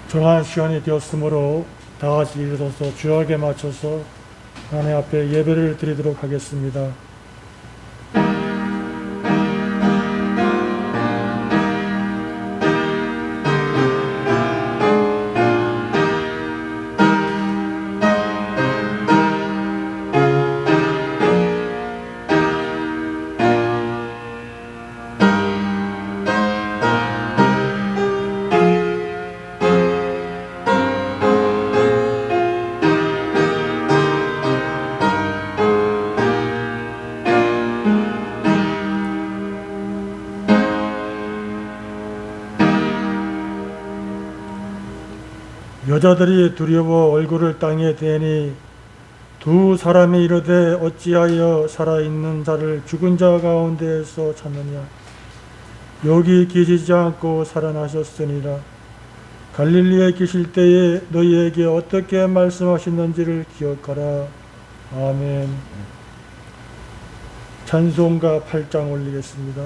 정한 시간이 되었으므로 다 같이 일어서서 주역에 맞춰서 하나님 앞에 예배를 드리도록 하겠습니다. 여자들이 두려워 얼굴을 땅에 대니 두 사람이 이르되 어찌하여 살아있는 자를 죽은 자 가운데에서 찾느냐. 여기 계시지 않고 살아나셨으니라. 갈릴리에 계실 때에 너희에게 어떻게 말씀하셨는지를 기억하라. 아멘. 찬송가 8장 올리겠습니다.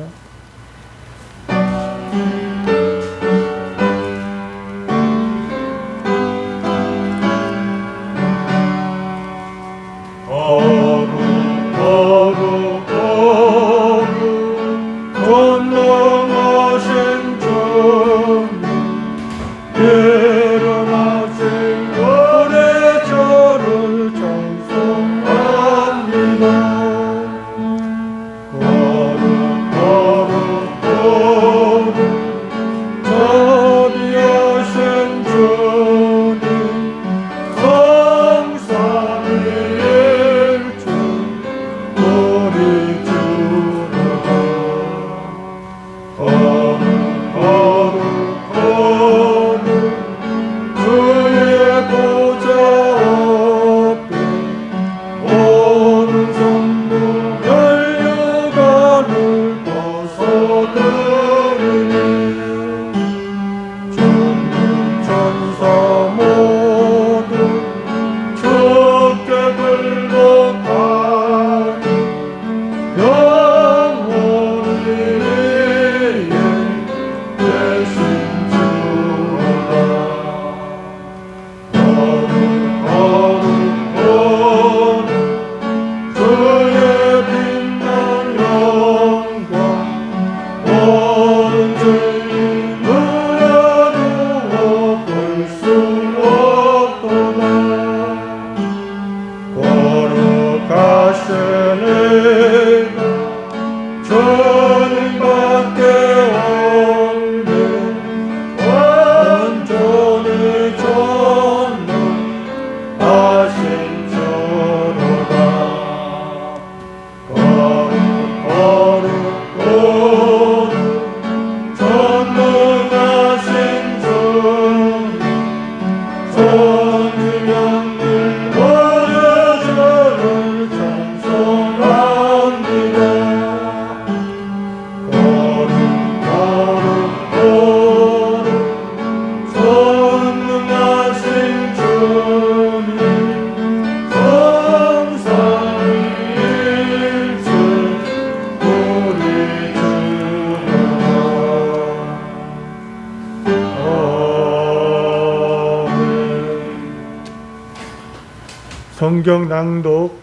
성경 낭독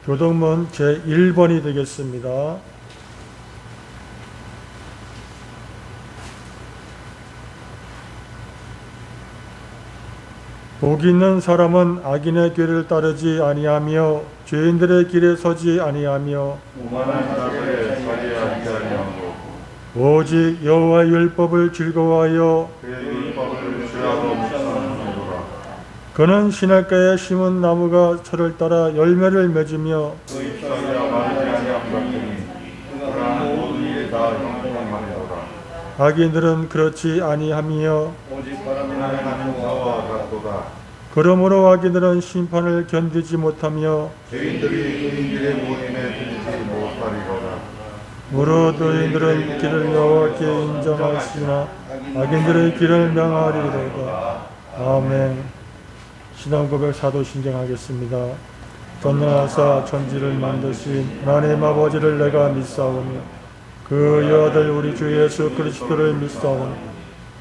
교동문 제1번이 되겠습니다. 복 있는 사람은 악인의 길을 따르지 아니하며 죄인들의 길에 서지 아니하며 오만한 자들의 자리에 앉지 아니하고 오직 여호와의 율법을 즐거워하여 그의 율법을 주야로 묵상하노라. 그는 시냇가에 심은 나무가 철을 따라 열매를 맺으며 그 잎사귀가 마르지 아니함 같으니 그가 모든 일에 다 형통하리로라. 악인들은 그렇지 아니하며 오직 바람이 나는 자와 같도다. 그러므로 악인들은 심판을 견디지 못하며 죄인들이 의인들의 모임에 들지 못하리로라. 무릇 의인들은 길을 여호와께 인정하시나 악인들의 길을 명하리로다. 아멘. 신앙 고백 사도 신청하겠습니다. 전능하사 천지를 만드신 하나님 아버지를 내가 믿사오며 그 아들 우리 주 예수 그리스도를 믿사오니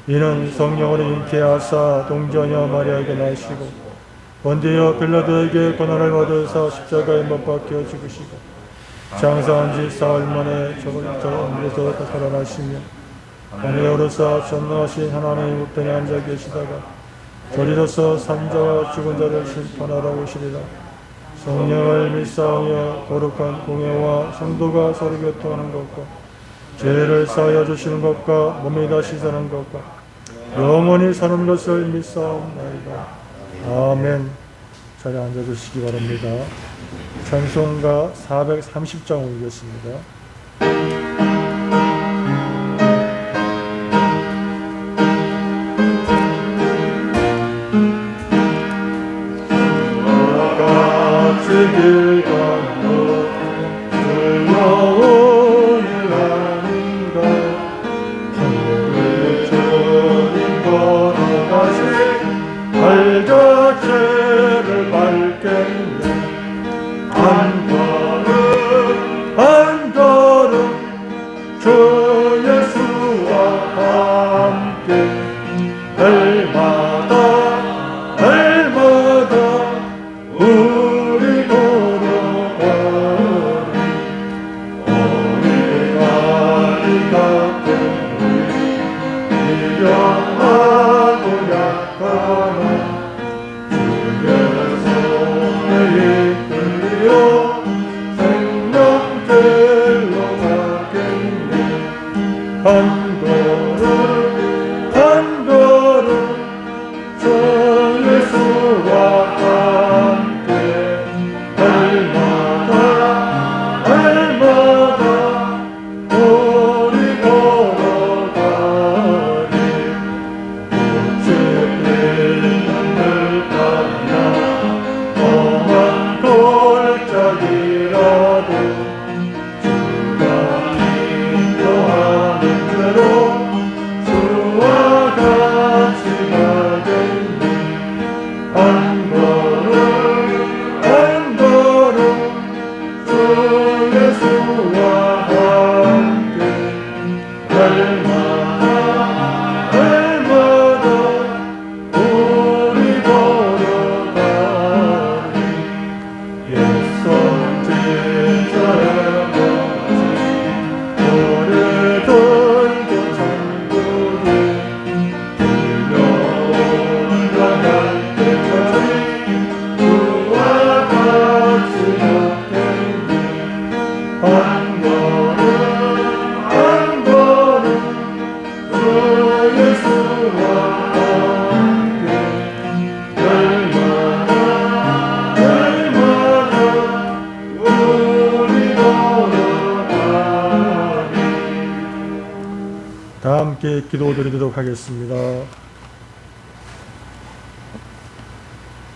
이는 성령으로 잉태하사 동정녀 마리아에게 나시고 본디오 빌라도에게 고난을 받으사 십자가에 못 박혀 죽으시고 장사한 지 사흘 만에 저물에서 살아나시며 하늘에 오르사 전능하신 하나님의 우편에 앉아 계시다가 저리로서 산자와 죽은 자를 심판하러 오시리라. 성령을 믿사오며 거룩한 공예와 성도가 서로 교통하는 것과 죄를 사하여 주시는 것과 몸이 다시 사는 것과 영원히 사는 것을 믿사옵나이다. 아멘. 자리에 앉아주시기 바랍니다. 찬송가 430장 올리겠습니다. 길 건너 즐거운 일 아닌가 주님 걸어가신 발 자체를 밟겠네 한 걸음 주 예수와 함께 날마다 우리 한 걸음 주 예수와 함께 날마다 우리 걸어가리 꽃이 피는 들 따라 험한 골짜기라도 주가 인도하는 대로 주와 같이 가겠네 한 걸음 주 예수와 함께 날마다 우리 걸어가리 옛성 제자의 멋진 노래 들고 천국에 올라갈 때까지 주와 같이 걷겠네 한 걸음 주 예수와 함께 날마다 우리 걸어가리. 다 함께 기도드리도록 하겠습니다.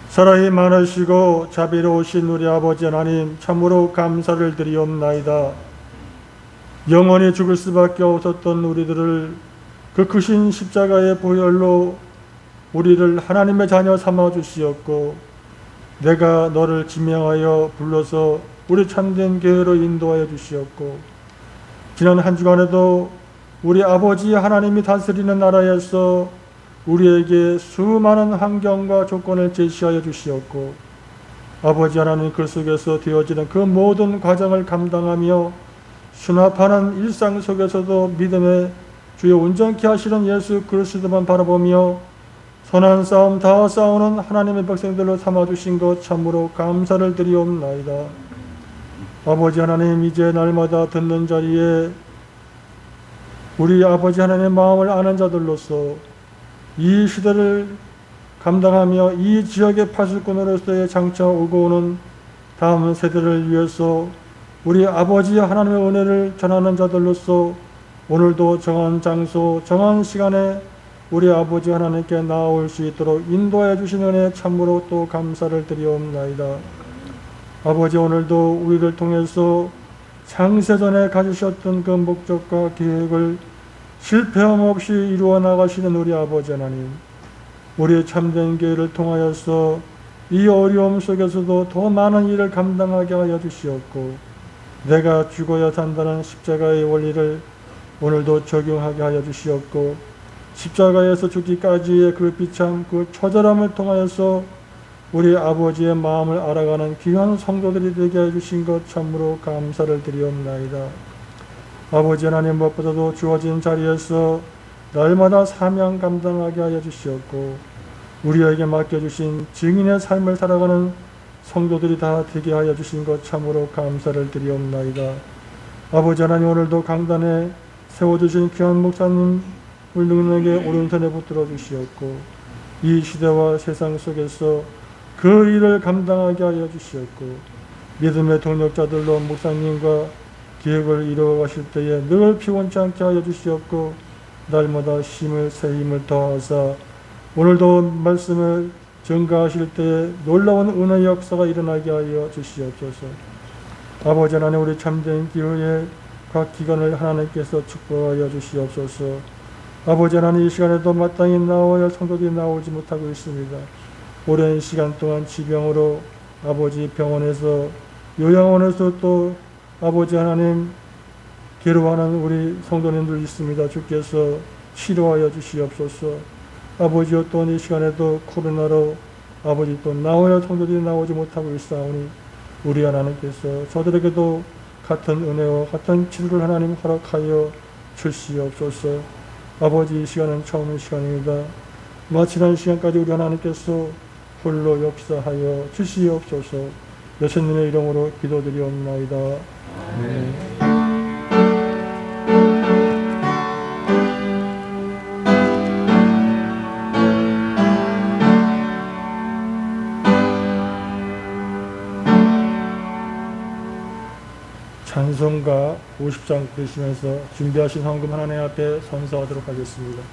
사랑이 많으시고 자비로우신 우리 아버지 하나님 참으로 감사를 드리옵나이다. 영원히 죽을 수밖에 없었던 우리들을 그 크신 십자가의 보혈로 우리를 하나님의 자녀 삼아 주시었고 내가 너를 지명하여 불러서 우리 참된 교회로 인도하여 주시었고 지난 한 주간에도 우리 아버지 하나님이 다스리는 나라에서 우리에게 수많은 환경과 조건을 제시하여 주시었고 아버지 하나님 그 속에서 되어지는 그 모든 과정을 감당하며 순합하는 일상 속에서도 믿음의 주여 온전케 하시는 예수 그리스도만 바라보며 선한 싸움 다 싸우는 하나님의 백성들로 삼아주신 것 참으로 감사를 드리옵나이다. 아버지 하나님 이제 날마다 듣는 자리에 우리 아버지 하나님의 마음을 아는 자들로서 이 시대를 감당하며 이 지역의 파수꾼으로서의 장차 오고 오는 다음 세대를 위해서 우리 아버지 하나님의 은혜를 전하는 자들로서 오늘도 정한 장소 정한 시간에 우리 아버지 하나님께 나아올 수 있도록 인도해 주신 은혜 참으로 또 감사를 드리옵나이다. 아버지 오늘도 우리를 통해서 창세전에 가지셨던 그 목적과 계획을 실패함 없이 이루어 나가시는 우리 아버지 하나님, 우리의 참된 교회를 통하여서 이 어려움 속에서도 더 많은 일을 감당하게 하여 주시었고 내가 죽어야 산다는 십자가의 원리를 오늘도 적용하게 하여 주시었고 십자가에서 죽기까지의 그 비참, 그 처절함을 통하여서 우리 아버지의 마음을 알아가는 귀한 성도들이 되게 해주신 것 참으로 감사를 드리옵나이다. 아버지 하나님, 무엇보다도 주어진 자리에서 날마다 사명 감당하게 하여 주시옵고 우리에게 맡겨주신 증인의 삶을 살아가는 성도들이 다 되게 하여 주신 것 참으로 감사를 드리옵나이다. 아버지 하나님, 오늘도 강단에 세워주신 귀한 목사님을 능력의 오른손에 붙들어 주시옵고 이 시대와 세상 속에서 그 일을 감당하게 하여 주시옵고 믿음의 동력자들로 목사님과 계획을 이루어 가실 때에 늘 피곤치 않게 하여 주시옵고 날마다 새 힘을 더하사 오늘도 말씀을 전가하실 때에 놀라운 은혜의 역사가 일어나게 하여 주시옵소서. 아버지 하나님, 우리 참된 기후의 각 기관을 하나님께서 축복하여 주시옵소서. 아버지 하나님, 이 시간에도 마땅히 나와야 성도들이 나오지 못하고 있습니다. 오랜 시간 동안 지병으로 아버지 병원에서 요양원에서 또 아버지 하나님 괴로워하는 우리 성도님들 있습니다. 주께서 치료하여 주시옵소서. 아버지여, 또 이 시간에도 코로나로 아버지 또 나와야 성도들이 나오지 못하고 있사오니 우리 하나님께서 저들에게도 같은 은혜와 같은 치료를 하나님 허락하여 주시옵소서. 아버지, 이 시간은 처음의 시간입니다. 마치는 시간까지 우리 하나님께서 홀로 역사하여 주시옵소서. 예수님의 이름으로 기도드리옵나이다. 아멘. 찬송가 50장 부르시면서 준비하신 헌금 하나님 앞에 선서하도록 하겠습니다.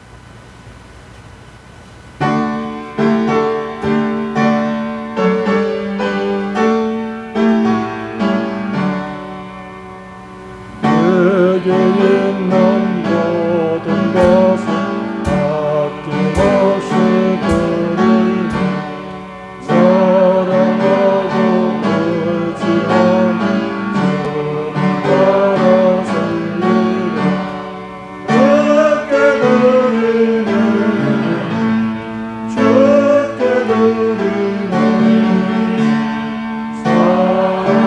내게 있는 모든 것을 아낌없이 드리니 사랑하고 의지하는 주님 따라 살리라. 주께 드리니 주께 드리니 사랑하는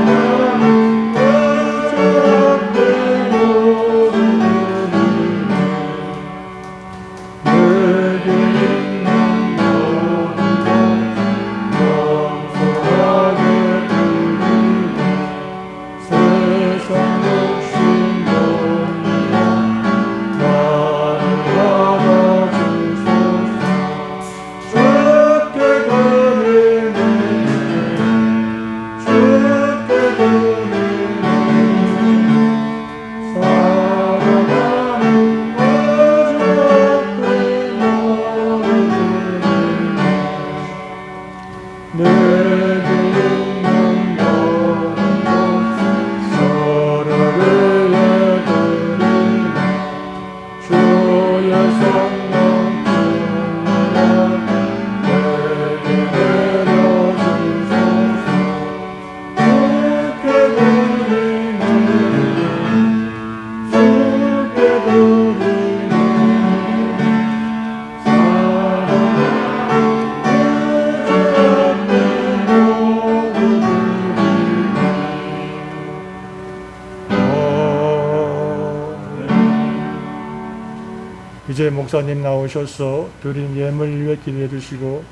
이제 목사님 나오셔서 드린 예물 위해 기도해 주시고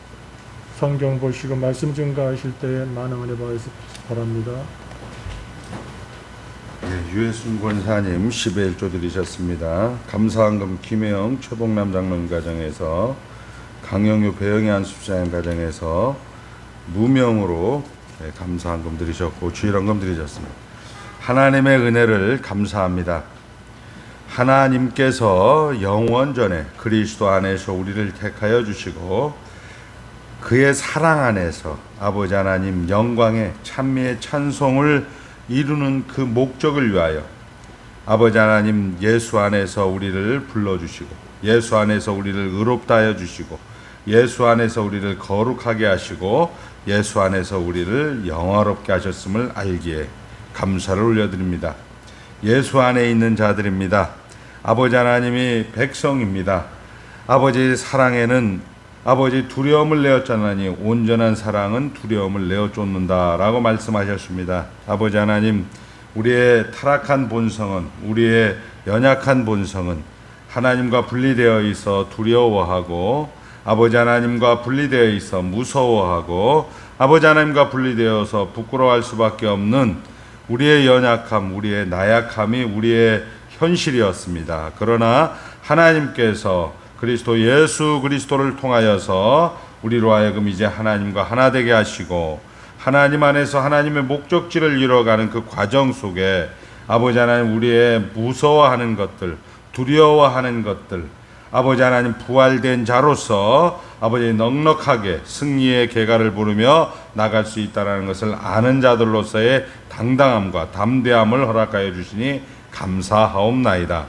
성경 보시고 말씀 증가하실 때에 많은 은혜 받으시기 바랍니다. 네, 유해순 권사님 10회 1조 드리셨습니다. 감사한금 김혜영 최봉남 장로님 가정에서 강영유 배영희 안수사님 가정에서 무명으로 감사한금 드리셨고 주일헌금 드리셨습니다. 하나님의 은혜를 감사합니다. 하나님께서 영원전에 그리스도 안에서 우리를 택하여 주시고 그의 사랑 안에서 아버지 하나님 영광의 찬미의 찬송을 이루는 그 목적을 위하여 아버지 하나님 예수 안에서 우리를 불러주시고 예수 안에서 우리를 의롭다 하여 주시고 예수 안에서 우리를 거룩하게 하시고 예수 안에서 우리를 영화롭게 하셨음을 알기에 감사를 올려드립니다. 예수 안에 있는 자들입니다. 아버지 하나님이 백성입니다. 아버지의 사랑에는 아버지 두려움을 내어 쫓나니 온전한 사랑은 두려움을 내어 쫓는다라고 말씀하셨습니다. 아버지 하나님, 우리의 타락한 본성은, 우리의 연약한 본성은 하나님과 분리되어 있어 두려워하고, 아버지 하나님과 분리되어 있어 무서워하고, 아버지 하나님과 분리되어서 부끄러워할 수밖에 없는 우리의 연약함, 우리의 나약함이 우리의 현실이었습니다. 그러나 하나님께서 그리스도 예수 그리스도를 통하여서 우리로 하여금 이제 하나님과 하나 되게 하시고, 하나님 안에서 하나님의 목적지를 이뤄가는 그 과정 속에 아버지 하나님, 우리의 무서워하는 것들, 두려워하는 것들, 아버지 하나님, 부활된 자로서 아버지 넉넉하게 승리의 계가를 부르며 나갈 수 있다는 것을 아는 자들로서의 당당함과 담대함을 허락하여 주시니 감사하옵나이다.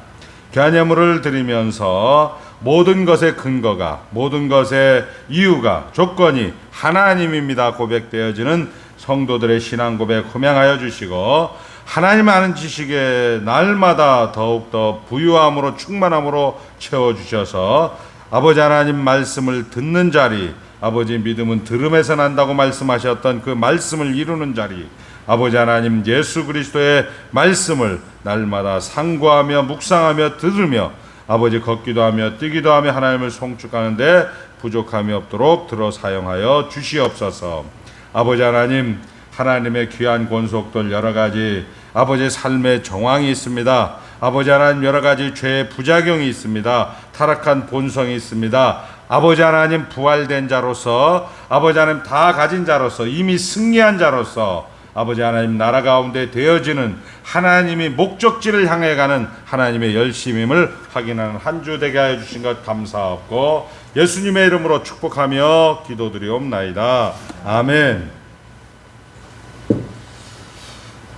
겨냐물을 드리면서 모든 것의 근거가, 모든 것의 이유가, 조건이 하나님입니다 고백되어지는 성도들의 신앙 고백 흠양하여 주시고, 하나님 아는 지식에 날마다 더욱더 부유함으로 충만함으로 채워주셔서 아버지 하나님 말씀을 듣는 자리, 아버지 믿음은 들음에서 난다고 말씀하셨던 그 말씀을 이루는 자리, 아버지 하나님 예수 그리스도의 말씀을 날마다 상고하며 묵상하며 들으며 아버지 걷기도 하며 뛰기도 하며 하나님을 송축하는데 부족함이 없도록 들어 사용하여 주시옵소서. 아버지 하나님, 하나님의 귀한 권속들 여러 가지 아버지의 삶의 정황이 있습니다. 아버지 하나님, 여러 가지 죄의 부작용이 있습니다. 타락한 본성이 있습니다. 아버지 하나님, 부활된 자로서, 아버지 하나님 다 가진 자로서, 이미 승리한 자로서 아버지 하나님 나라 가운데 되어지는 하나님이 목적지를 향해 가는 하나님의 열심임을 확인하는 한 주 되게 하여 주신 것 감사하고 예수님의 이름으로 축복하며 기도드리옵나이다. 아멘.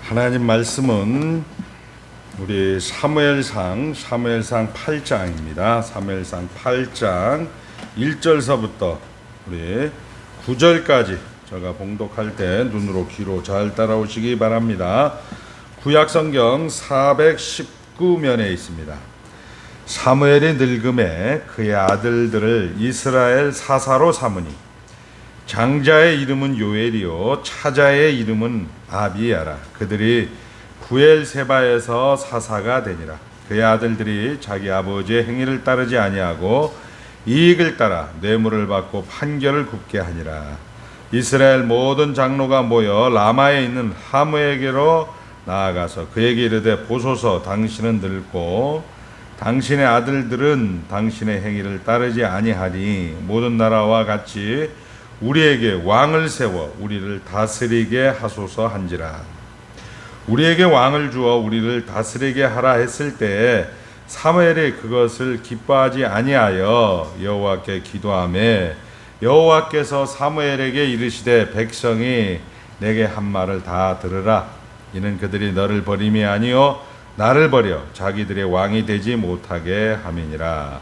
하나님 말씀은 우리 사무엘상 8장입니다. 사무엘상 8장 1절서부터 우리 9절까지 제가 봉독할 때 눈으로 귀로 잘 따라오시기 바랍니다. 구약성경 419면에 있습니다. 사무엘이 늙음에 그의 아들들을 이스라엘 사사로 삼으니 장자의 이름은 요엘이요 차자의 이름은 아비야라. 그들이 부엘세바에서 사사가 되니라. 그의 아들들이 자기 아버지의 행위를 따르지 아니하고 이익을 따라 뇌물을 받고 판결을 굽게 하니라. 이스라엘 모든 장로가 모여 라마에 있는 하무에게로 나아가서 그에게 이르되 보소서, 당신은 늙고 당신의 아들들은 당신의 행위를 따르지 아니하니 모든 나라와 같이 우리에게 왕을 세워 우리를 다스리게 하소서 한지라. 우리에게 왕을 주어 우리를 다스리게 하라 했을 때에 사무엘이 그것을 기뻐하지 아니하여 여호와께 기도하매 여호와께서 사무엘에게 이르시되 백성이 내게 한 말을 다 들으라. 이는 그들이 너를 버림이 아니요 나를 버려 자기들의 왕이 되지 못하게 함이니라.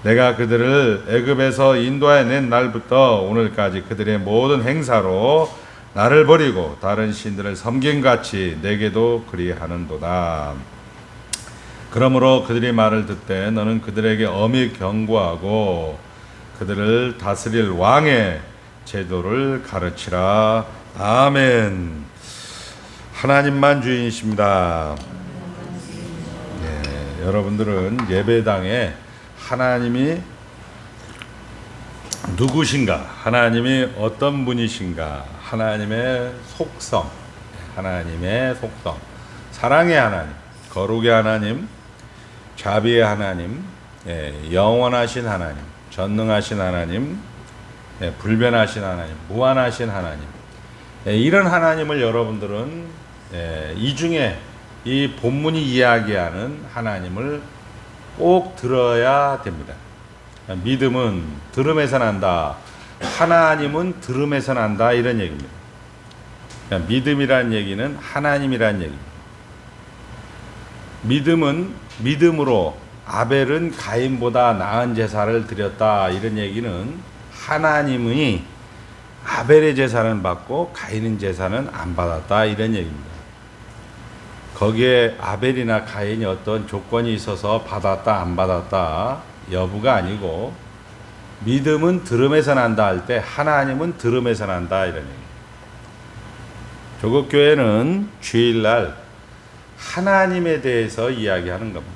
내가 그들을 애굽에서 인도해 낸 날부터 오늘까지 그들의 모든 행사로 나를 버리고 다른 신들을 섬김같이 내게도 그리하는도다. 그러므로 그들이 말을 듣되 너는 그들에게 엄히 경고하고 그들을 다스릴 왕의 제도를 가르치라. 아멘. 하나님만 주인이십니다. 네, 여러분들은 예배당에 하나님이 누구신가, 하나님이 어떤 분이신가, 하나님의 속성, 사랑의 하나님, 거룩의 하나님, 자비의 하나님, 영원하신 하나님, 전능하신 하나님, 불변하신 하나님, 무한하신 하나님, 이런 하나님을 여러분들은 이 중에 이 본문이 이야기하는 하나님을 꼭 들어야 됩니다. 믿음은 들음에서 난다, 하나님은 들음에서 난다, 이런 얘기입니다. 믿음이란 얘기는 하나님이란 얘기입니다. 믿음은 믿음으로 아벨은 가인보다 나은 제사를 드렸다, 이런 얘기는 하나님이 아벨의 제사는 받고 가인의 제사는 안 받았다, 이런 얘기입니다. 거기에 아벨이나 가인이 어떤 조건이 있어서 받았다 안 받았다 여부가 아니고 믿음은 들음에서 난다 할 때 하나님은 들음에서 난다 이런 얘기. 조국 교회는 주일날 하나님에 대해서 이야기하는 겁니다.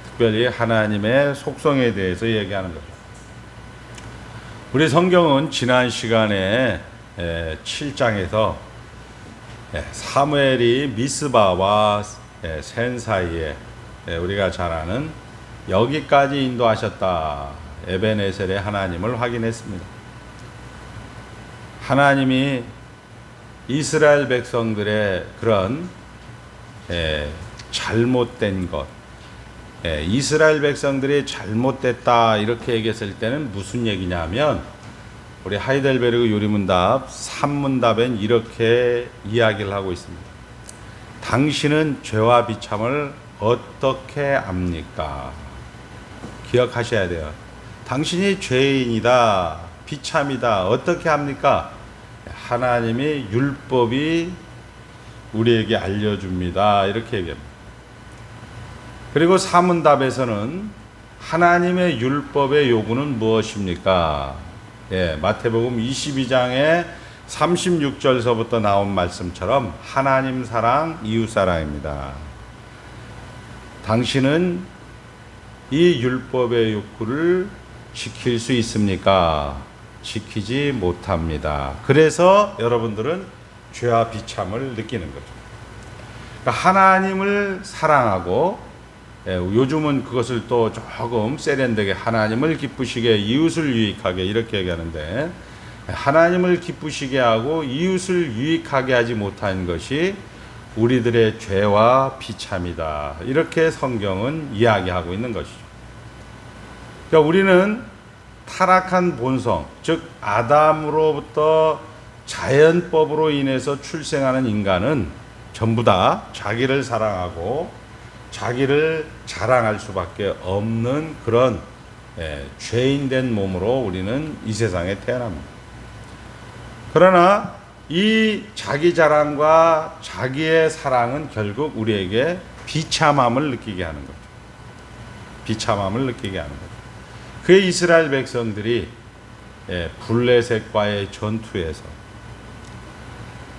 특별히 하나님의 속성에 대해서 얘기하는 거죠. 우리 성경은 지난 시간에 7장에서 사무엘이 미스바와 센 사이에 우리가 잘 아는 여기까지 인도하셨다. 에벤에셀의 하나님을 확인했습니다. 하나님이 이스라엘 백성들의 그런 잘못된 것, 이스라엘 백성들이 잘못됐다 이렇게 얘기했을 때는 무슨 얘기냐면 우리 하이델베르그 요리문답 3문답엔 이렇게 이야기를 하고 있습니다. 당신은 죄와 비참을 어떻게 압니까? 기억하셔야 돼요. 당신이 죄인이다, 비참이다, 어떻게 합니까? 하나님이 율법이 우리에게 알려줍니다. 이렇게 얘기합니다. 그리고 사문답에서는 하나님의 율법의 요구는 무엇입니까? 마태복음 22장에 36절서부터 나온 말씀처럼 하나님 사랑, 이웃 사랑입니다. 당신은 이 율법의 욕구를 지킬 수 있습니까? 지키지 못합니다. 그래서 여러분들은 죄와 비참을 느끼는 거죠. 그러니까 하나님을 사랑하고 요즘은 그것을 또 조금 세련되게 하나님을 기쁘시게 이웃을 유익하게 이렇게 얘기하는데 하나님을 기쁘시게 하고 이웃을 유익하게 하지 못한 것이 우리들의 죄와 비참이다. 이렇게 성경은 이야기하고 있는 것이죠. 그러니까 우리는 타락한 본성, 즉 아담으로부터 자연법으로 인해서 출생하는 인간은 전부 다 자기를 사랑하고 자기를 자랑할 수밖에 없는 그런 죄인된 몸으로 우리는 이 세상에 태어납니다. 그러나 이 자기 자랑과 자기의 사랑은 결국 우리에게 비참함을 느끼게 하는 거죠. 비참함을 느끼게 하는 거죠. 그 이스라엘 백성들이 블레셋과의 전투에서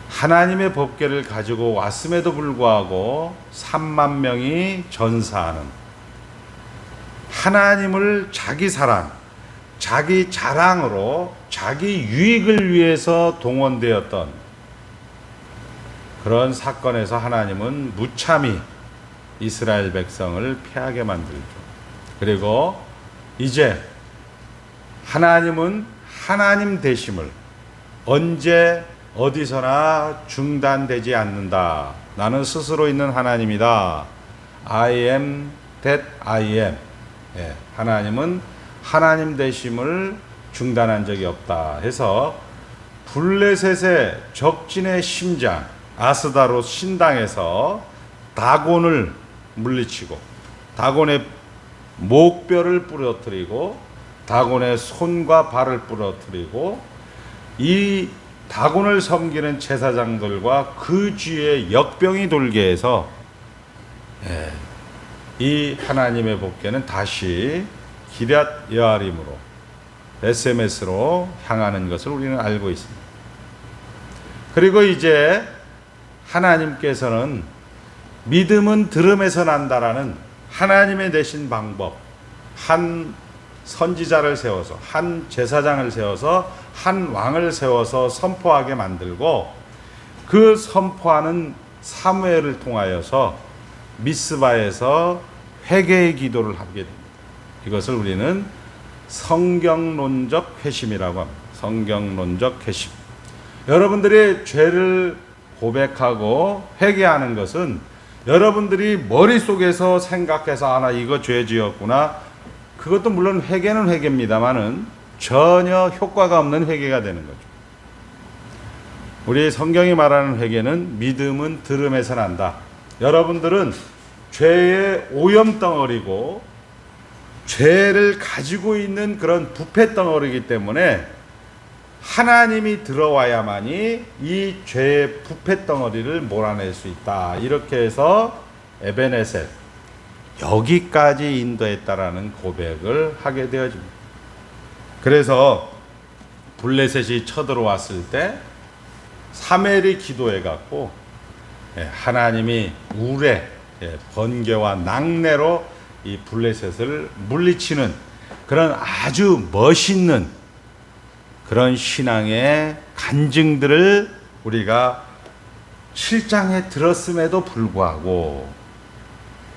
하나님의 법궤를 가지고 왔음에도 불구하고 3만 명이 전사하는 하나님을 자기 사랑, 자기 자랑으로 자기 유익을 위해서 동원되었던 그런 사건에서 하나님은 무참히 이스라엘 백성을 패하게 만들죠. 그리고 이제 하나님은 하나님 되심을 언제 어디서나 중단되지 않는다. 나는 스스로 있는 하나님이다. I am that I am. 하나님은 하나님 되심을 중단한 적이 없다 해서 블레셋의 적진의 심장 아스다롯 신당에서 다곤을 물리치고 다곤의 목뼈를 부러뜨리고 다곤의 손과 발을 부러뜨리고 이 다곤을 섬기는 제사장들과 그 주위에 역병이 돌게 해서 이 하나님의 법궤는 다시 기럇 여아림으로 SMS로 향하는 것을 우리는 알고 있습니다. 그리고 이제 하나님께서는 믿음은 들음에서 난다라는 하나님의 내신 방법, 한 선지자를 세워서 한 제사장을 세워서 한 왕을 세워서 선포하게 만들고 그 선포하는 사무엘을 통하여서 미스바에서 회개의 기도를 하게 됩니다. 이것을 우리는 성경론적 회심이라고 합니다. 성경론적 회심. 여러분들이 죄를 고백하고 회개하는 것은 여러분들이 머릿속에서 생각해서 나 이거 죄 지었구나. 그것도 물론 회개는 회개입니다만은 전혀 효과가 없는 회개가 되는 거죠. 우리 성경이 말하는 회개는 믿음은 들음에서 난다. 여러분들은 죄의 오염덩어리고 죄를 가지고 있는 그런 부패덩어리이기 때문에 하나님이 들어와야만이 이 죄의 부패덩어리를 몰아낼 수 있다. 이렇게 해서 에벤에셀 여기까지 인도했다라는 고백을 하게 되어집니다. 그래서 블레셋이 쳐들어왔을 때 사무엘이 기도해 갖고 하나님이 우레, 번개와 낙뢰로 이 블레셋을 물리치는 그런 아주 멋있는 그런 신앙의 간증들을 우리가 7장에 들었음에도 불구하고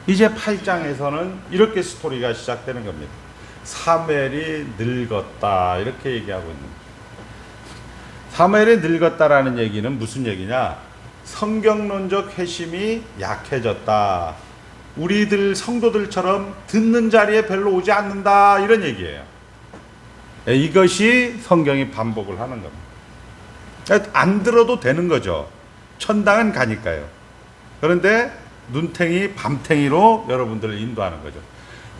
이제 8장에서는 이렇게 스토리가 시작되는 겁니다. 사무엘이 늙었다 이렇게 얘기하고 있는 거예요. 사무엘이 늙었다라는 얘기는 무슨 얘기냐? 성경론적 회심이 약해졌다. 우리들 성도들처럼 듣는 자리에 별로 오지 않는다 이런 얘기예요. 이것이 성경이 반복을 하는 겁니다. 안 들어도 되는 거죠. 천당은 가니까요. 그런데 눈탱이 밤탱이로 여러분들을 인도하는 거죠.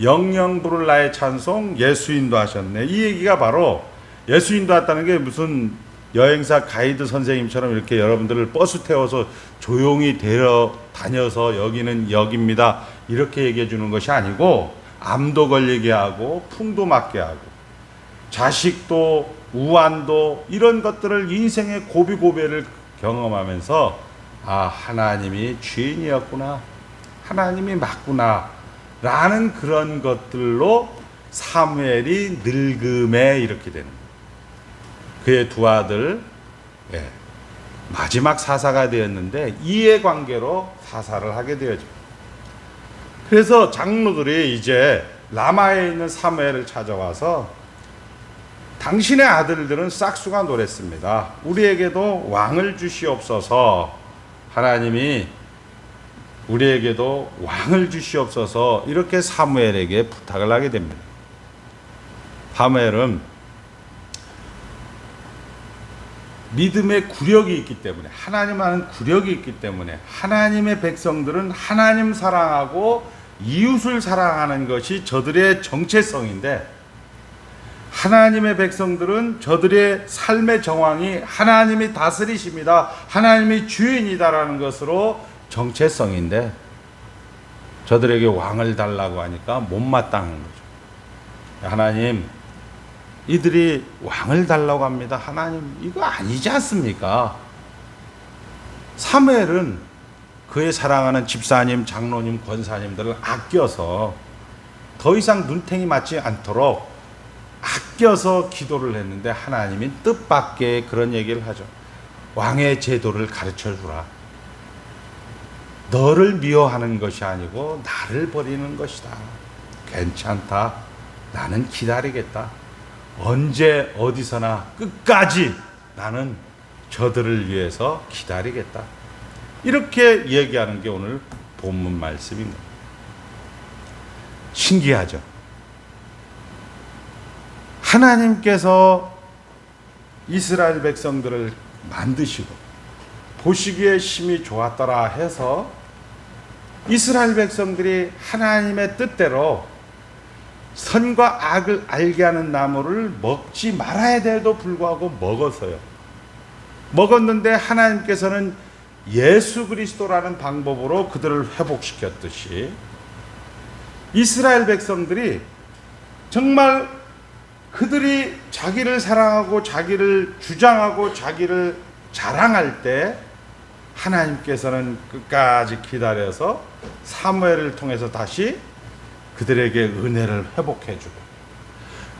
영영 부를 나의 찬송 예수 인도하셨네. 이 얘기가 바로 예수 인도했다는 게 무슨 여행사 가이드 선생님처럼 이렇게 여러분들을 버스 태워서 조용히 데려다녀서 여기는 여기입니다 이렇게 얘기해 주는 것이 아니고, 암도 걸리게 하고 풍도 맞게 하고 자식도 우환도 이런 것들을 인생의 고비고비를 경험하면서 하나님이 주인이었구나, 하나님이 맞구나 라는 그런 것들로 사무엘이 늙음에 이렇게 되는 거예요. 그의 두 아들 마지막 사사가 되었는데 이해관계로 사사를 하게 되어져. 그래서 장로들이 이제 라마에 있는 사무엘을 찾아와서 당신의 아들들은 싹수가 노랬습니다. 우리에게도 왕을 주시옵소서. 하나님이 우리에게도 왕을 주시옵소서 이렇게 사무엘에게 부탁을 하게 됩니다. 사무엘은 믿음의 구력이 있기 때문에, 하나님 아는 구력이 있기 때문에, 하나님의 백성들은 하나님 사랑하고 이웃을 사랑하는 것이 저들의 정체성인데, 하나님의 백성들은 저들의 삶의 정황이 하나님이 다스리십니다, 하나님이 주인이다라는 것으로 정체성인데, 저들에게 왕을 달라고 하니까 못마땅한 거죠. 하나님, 이들이 왕을 달라고 합니다. 하나님, 이거 아니지 않습니까? 사무엘은 그의 사랑하는 집사님, 장로님, 권사님들을 아껴서 더 이상 눈탱이 맞지 않도록 아껴서 기도를 했는데, 하나님이 뜻밖의 그런 얘기를 하죠. 왕의 제도를 가르쳐 주라. 너를 미워하는 것이 아니고 나를 버리는 것이다. 괜찮다. 나는 기다리겠다. 언제 어디서나 끝까지 나는 저들을 위해서 기다리겠다. 이렇게 얘기하는 게 오늘 본문 말씀입니다. 신기하죠? 하나님께서 이스라엘 백성들을 만드시고 보시기에 심히 좋았더라 해서 이스라엘 백성들이 하나님의 뜻대로 선과 악을 알게 하는 나무를 먹지 말아야 돼도 불구하고 먹었어요. 먹었는데 하나님께서는 예수 그리스도라는 방법으로 그들을 회복시켰듯이 이스라엘 백성들이 정말 그들이 자기를 사랑하고 자기를 주장하고 자기를 자랑할 때 하나님께서는 끝까지 기다려서 사무엘을 통해서 다시 그들에게 은혜를 회복해주고,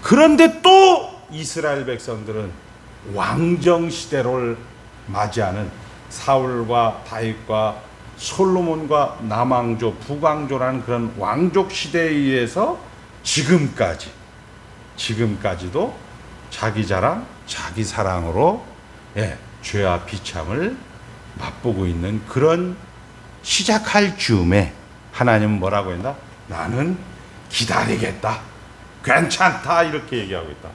그런데 또 이스라엘 백성들은 왕정시대를 맞이하는 사울과 다윗과 솔로몬과 남왕조, 북왕조라는 그런 왕족 시대에 의해서 지금까지도 자기 자랑, 자기 사랑으로 죄와 비참을 맛보고 있는 그런 시작할 즈음에 하나님은 뭐라고 했나? 나는 기다리겠다. 괜찮다. 이렇게 얘기하고 있다.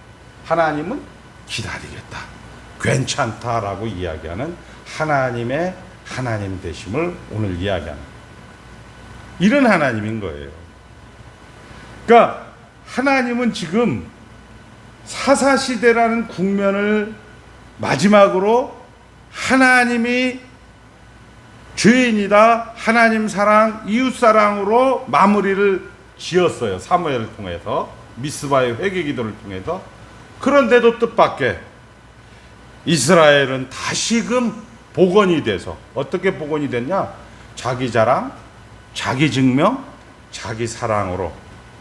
하나님은 기다리겠다. 괜찮다라고 이야기하는 하나님의 하나님 되심을 오늘 이야기하는 이런 하나님인 거예요. 그러니까 하나님은 지금 사사시대라는 국면을 마지막으로 하나님이 주인이다, 하나님 사랑, 이웃 사랑으로 마무리를 지었어요. 사무엘을 통해서, 미스바의 회개 기도를 통해서. 그런데도 뜻밖의 이스라엘은 다시금 복원이 돼서, 어떻게 복원이 됐냐? 자기 자랑, 자기 증명, 자기 사랑으로,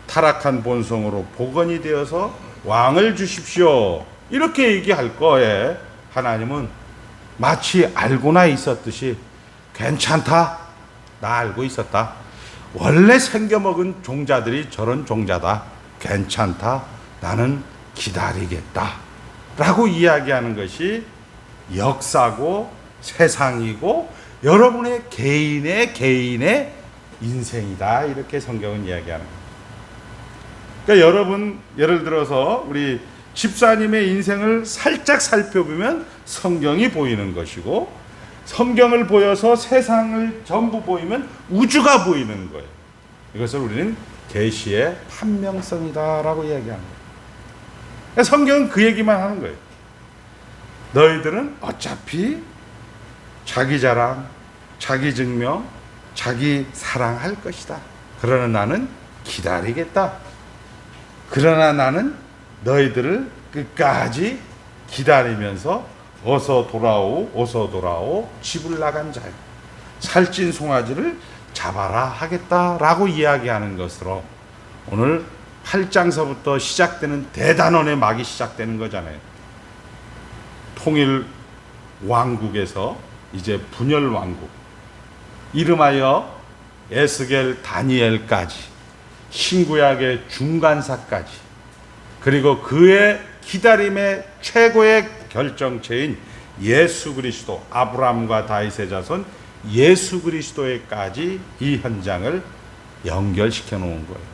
타락한 본성으로 복원이 되어서 왕을 주십시오, 이렇게 얘기할 거에 하나님은 마치 알고나 있었듯이 괜찮다, 나 알고 있었다, 원래 생겨먹은 종자들이 저런 종자다, 괜찮다, 나는 기다리겠다 라고 이야기하는 것이 역사고 세상이고 여러분의 개인의 인생이다, 이렇게 성경은 이야기하는 거예요. 그러니까 여러분, 예를 들어서 우리 집사님의 인생을 살짝 살펴보면 성경이 보이는 것이고, 성경을 보여서 세상을 전부 보이면 우주가 보이는 거예요. 이것을 우리는 계시의 판명성이다라고 이야기하는 거예요. 그러니까 성경은 그 얘기만 하는 거예요. 너희들은 어차피 자기 자랑, 자기 증명, 자기 사랑할 것이다. 그러나 나는 기다리겠다. 그러나 나는 너희들을 끝까지 기다리면서 어서 돌아오 집을 나간 자여 살찐 송아지를 잡아라 하겠다라고 이야기하는 것으로 오늘 8장서부터 시작되는 대단원의 막이 시작되는 거잖아요. 통일 왕국에서 이제 분열 왕국, 이름하여 에스겔 다니엘까지, 신구약의 중간사까지, 그리고 그의 기다림의 최고의 결정체인 예수 그리스도, 아브라함과 다윗의 자손 예수 그리스도에까지 이 현장을 연결시켜 놓은 거예요.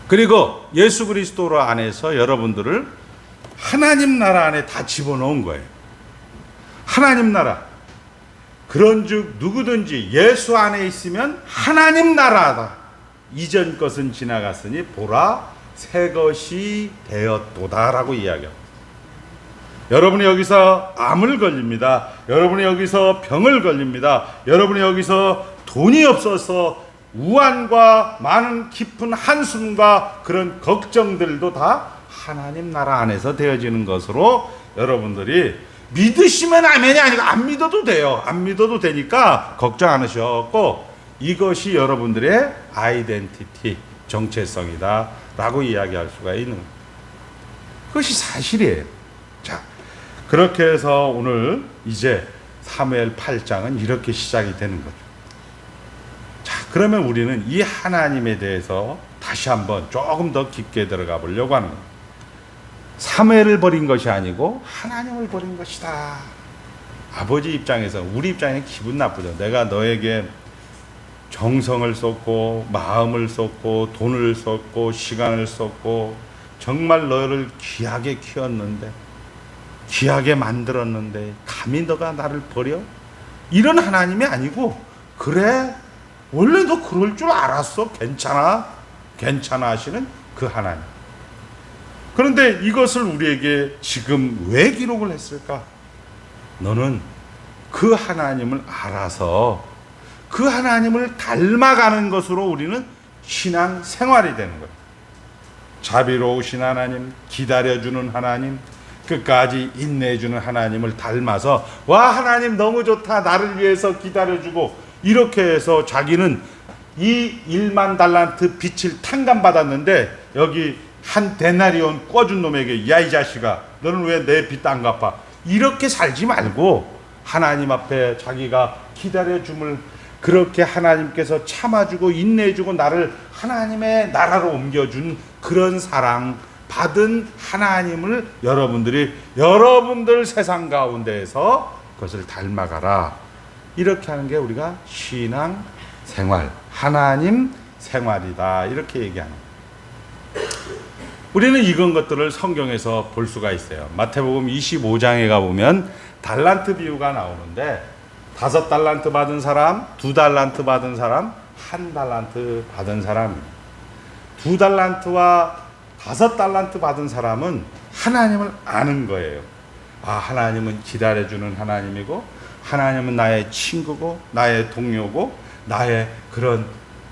그리고 예수 그리스도 안에서 여러분들을 하나님 나라 안에 다 집어넣은 거예요. 하나님 나라. 그런즉 누구든지 예수 안에 있으면 하나님 나라다. 이전 것은 지나갔으니 보라 새 것이 되었도다라고 이야기합니다. 여러분이 여기서 암을 걸립니다. 여러분이 여기서 병을 걸립니다. 여러분이 여기서 돈이 없어서 우환과 많은 깊은 한숨과 그런 걱정들도 다 하나님 나라 안에서 되어지는 것으로 여러분들이 믿으시면 아멘이 아니고 안 믿어도 돼요. 안 믿어도 되니까 걱정 안 하셨고, 이것이 여러분들의 아이덴티티, 정체성이다 라고 이야기할 수가 있는 거예요. 그것이 사실이에요. 자, 그렇게 해서 오늘 이제 사무엘 8장은 이렇게 시작이 되는 거죠. 자, 그러면 우리는 이 하나님에 대해서 다시 한번 조금 더 깊게 들어가 보려고 하는 거예요. 사무엘을 버린 것이 아니고 하나님을 버린 것이다. 아버지 입장에서, 우리 입장에 기분 나쁘죠. 내가 너에게 정성을 쏟고 마음을 쏟고 돈을 쏟고 시간을 쏟고 정말 너를 귀하게 키웠는데, 귀하게 만들었는데 감히 너가 나를 버려? 이런 하나님이 아니고, 그래 원래 너 그럴 줄 알았어, 괜찮아 하시는 그 하나님. 그런데 이것을 우리에게 지금 왜 기록을 했을까? 너는 그 하나님을 알아서 그 하나님을 닮아가는 것으로 우리는 신앙 생활이 되는 거예요. 자비로우신 하나님, 기다려주는 하나님, 끝까지 인내해주는 하나님을 닮아서, 와 하나님 너무 좋다, 나를 위해서 기다려주고, 이렇게 해서 자기는 이 1만 달란트 빚을 탕감받았는데 여기 한 데나리온 꿔준 놈에게, 야 이 자식아 너는 왜 내 빚 안 갚아, 이렇게 살지 말고 하나님 앞에 자기가 기다려줌을, 그렇게 하나님께서 참아주고 인내해주고 나를 하나님의 나라로 옮겨준 그런 사랑 받은 하나님을 여러분들 세상 가운데에서 그것을 닮아가라, 이렇게 하는 게 우리가 신앙 생활, 하나님 생활이다, 이렇게 얘기하는 거예요. 우리는 이런 것들을 성경에서 볼 수가 있어요. 마태복음 25장에 가보면 달란트 비유가 나오는데, 5달란트 받은 사람, 2달란트 받은 사람, 1달란트 받은 사람, 2달란트와 5달란트 받은 사람은 하나님을 아는 거예요. 아, 하나님은 기다려주는 하나님이고, 하나님은 나의 친구고, 나의 동료고, 나의 그런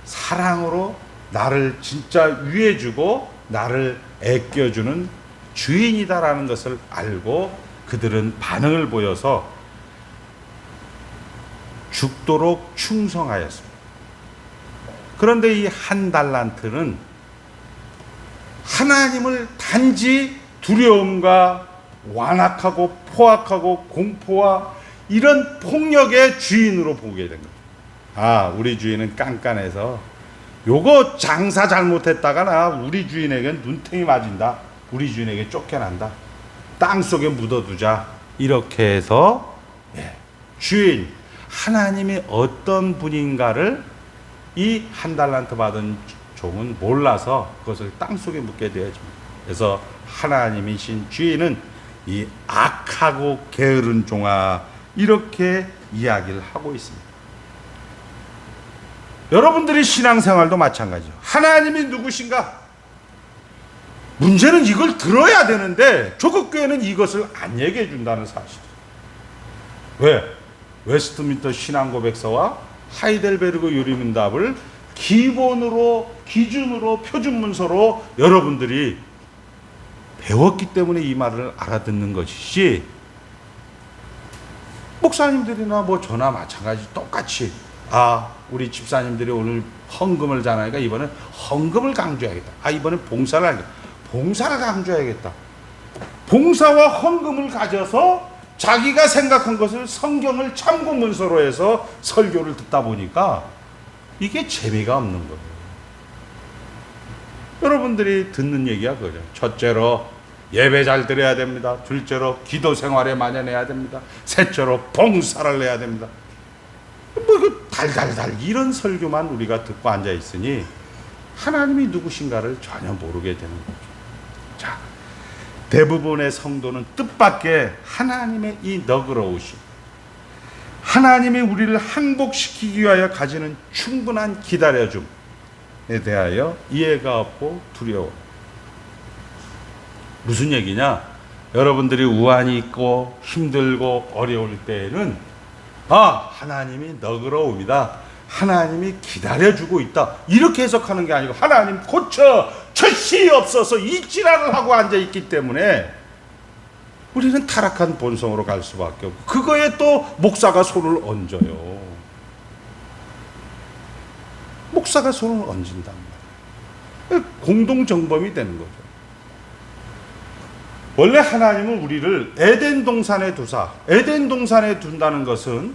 사랑으로 나를 진짜 위해주고 나를 애껴주는 주인이다라는 것을 알고 그들은 반응을 보여서 죽도록 충성하였습니다. 그런데 이 한 달란트는 하나님을 단지 두려움과 완악하고 포악하고 공포와 이런 폭력의 주인으로 보게 된 거예요. 아, 우리 주인은 깐깐해서 요거 장사 잘못했다가나 우리 주인에겐 눈탱이 맞은다. 우리 주인에게 쫓겨난다. 땅속에 묻어두자. 이렇게 해서 주인 하나님이 어떤 분인가를 이 한 달란트 받은 종은 몰라서 그것을 땅속에 묻게 되어집니다. 그래서 하나님이신 주인은 이 악하고 게으른 종아, 이렇게 이야기를 하고 있습니다. 여러분들의 신앙생활도 마찬가지죠. 하나님이 누구신가? 문제는 이걸 들어야 되는데 조국교회는 이것을 안 얘기해 준다는 사실이에요. 왜? 웨스트민스터 신앙고백서와 하이델베르그 유리문답을 기준으로 표준문서로 여러분들이 배웠기 때문에 이 말을 알아듣는 것이지, 목사님들이나 뭐 저나 마찬가지 똑같이 우리 집사님들이 오늘 헌금을 잘하니까 이번엔 헌금을 강조해야겠다. 이번엔 봉사를 하겠다. 봉사를 강조해야겠다. 봉사와 헌금을 가져서 자기가 생각한 것을 성경을 참고 문서로 해서 설교를 듣다 보니까 이게 재미가 없는 거예요. 여러분들이 듣는 얘기가 그거죠. 첫째로 예배 잘 드려야 됩니다. 둘째로 기도 생활에 만연해야 됩니다. 셋째로 봉사를 해야 됩니다. 그 달달달 이런 설교만 우리가 듣고 앉아 있으니 하나님이 누구신가를 전혀 모르게 되는 거죠. 자, 대부분의 성도는 뜻밖의 하나님의 이 너그러우심, 하나님이 우리를 항복시키기 위하여 가지는 충분한 기다려줌에 대하여 이해가 없고 두려워. 무슨 얘기냐? 여러분들이 우환이 있고 힘들고 어려울 때에는 하나님이 너그러움이다, 하나님이 기다려주고 있다, 이렇게 해석하는 게 아니고 하나님 고쳐 철시없어서 이 지랄을 하고 앉아있기 때문에 우리는 타락한 본성으로 갈 수밖에 없고, 그거에 또 목사가 손을 얹어요. 목사가 손을 얹는단 말이에요. 공동정범이 되는 거죠. 원래 하나님은 우리를 에덴 동산에 두사, 에덴 동산에 둔다는 것은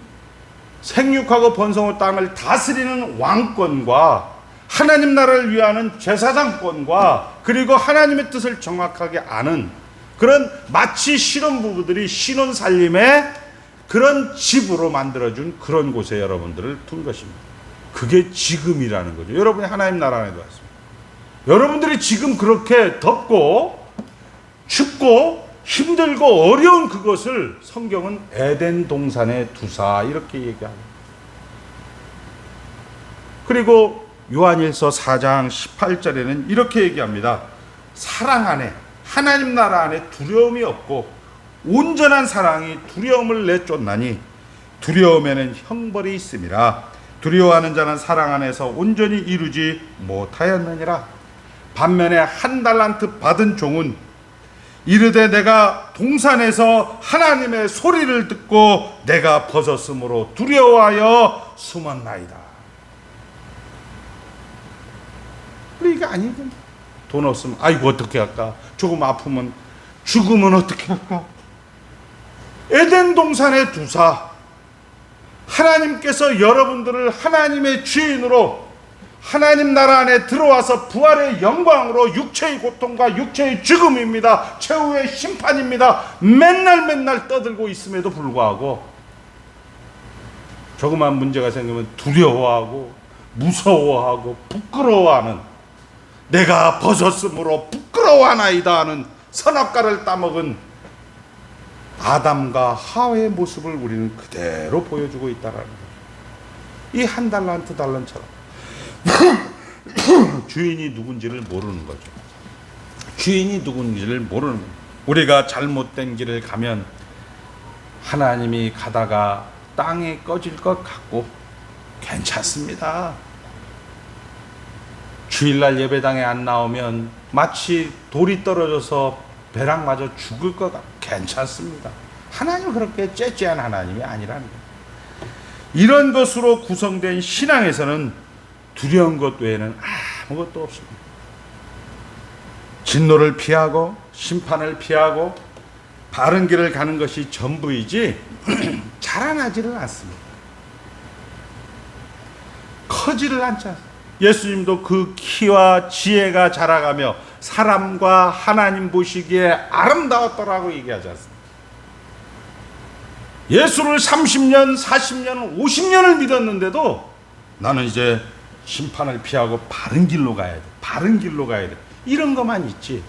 생육하고 번성의 땅을 다스리는 왕권과 하나님 나라를 위하는 제사장권과 그리고 하나님의 뜻을 정확하게 아는 그런 마치 신혼부부들이 신혼 살림의 그런 집으로 만들어준 그런 곳에 여러분들을 둔 것입니다. 그게 지금이라는 거죠. 여러분이 하나님 나라 안에 들어왔습니다. 여러분들이 지금 그렇게 덥고 춥고 힘들고 어려운 그것을 성경은 에덴 동산에 두사 이렇게 얘기합니다. 그리고 요한일서 4장 18절에는 이렇게 얘기합니다. 사랑 안에, 하나님 나라 안에 두려움이 없고 온전한 사랑이 두려움을 내쫓나니 두려움에는 형벌이 있음이라. 두려워하는 자는 사랑 안에서 온전히 이루지 못하였느니라. 반면에 한 달란트 받은 종은 이르되 내가 동산에서 하나님의 소리를 듣고 내가 벗었으므로 두려워하여 숨었나이다. 이게 아니고 돈 없으면 아이고 어떻게 할까, 조금 아프면 죽으면 어떻게 할까. 에덴 동산에 두사 하나님께서 여러분들을 하나님의 주인으로 하나님 나라 안에 들어와서 부활의 영광으로 육체의 고통과 육체의 죽음입니다, 최후의 심판입니다, 맨날 떠들고 있음에도 불구하고 조그만 문제가 생기면 두려워하고 무서워하고 부끄러워하는, 내가 벗었으므로 부끄러워하나이다 하는 선악과를 따먹은 아담과 하와의 모습을 우리는 그대로 보여주고 있다는 거죠. 이 한 달란트 달란처럼 주인이 누군지를 모르는 거죠. 주인이 누군지를 모르는 거예요. 우리가 잘못된 길을 가면 하나님이 가다가 땅에 꺼질 것 같고 괜찮습니다. 주일날 예배당에 안 나오면 마치 돌이 떨어져서 벼락마저 죽을 것 같고 괜찮습니다. 하나님은 그렇게 째째한 하나님이 아니라는 거예요. 이런 것으로 구성된 신앙에서는 두려운 것 외에는 아무것도 없습니다. 진노를 피하고 심판을 피하고 바른 길을 가는 것이 전부이지 자라나지를 않습니다. 커지를 않지 않습니다. 예수님도 그 키와 지혜가 자라가며 사람과 하나님 보시기에 아름다웠더라고 얘기하지 않습니까? 예수를 30년, 40년, 50년을 믿었는데도 나는 이제 심판을 피하고 바른 길로 가야 돼. 바른 길로 가야 돼. 이런 것만 있지.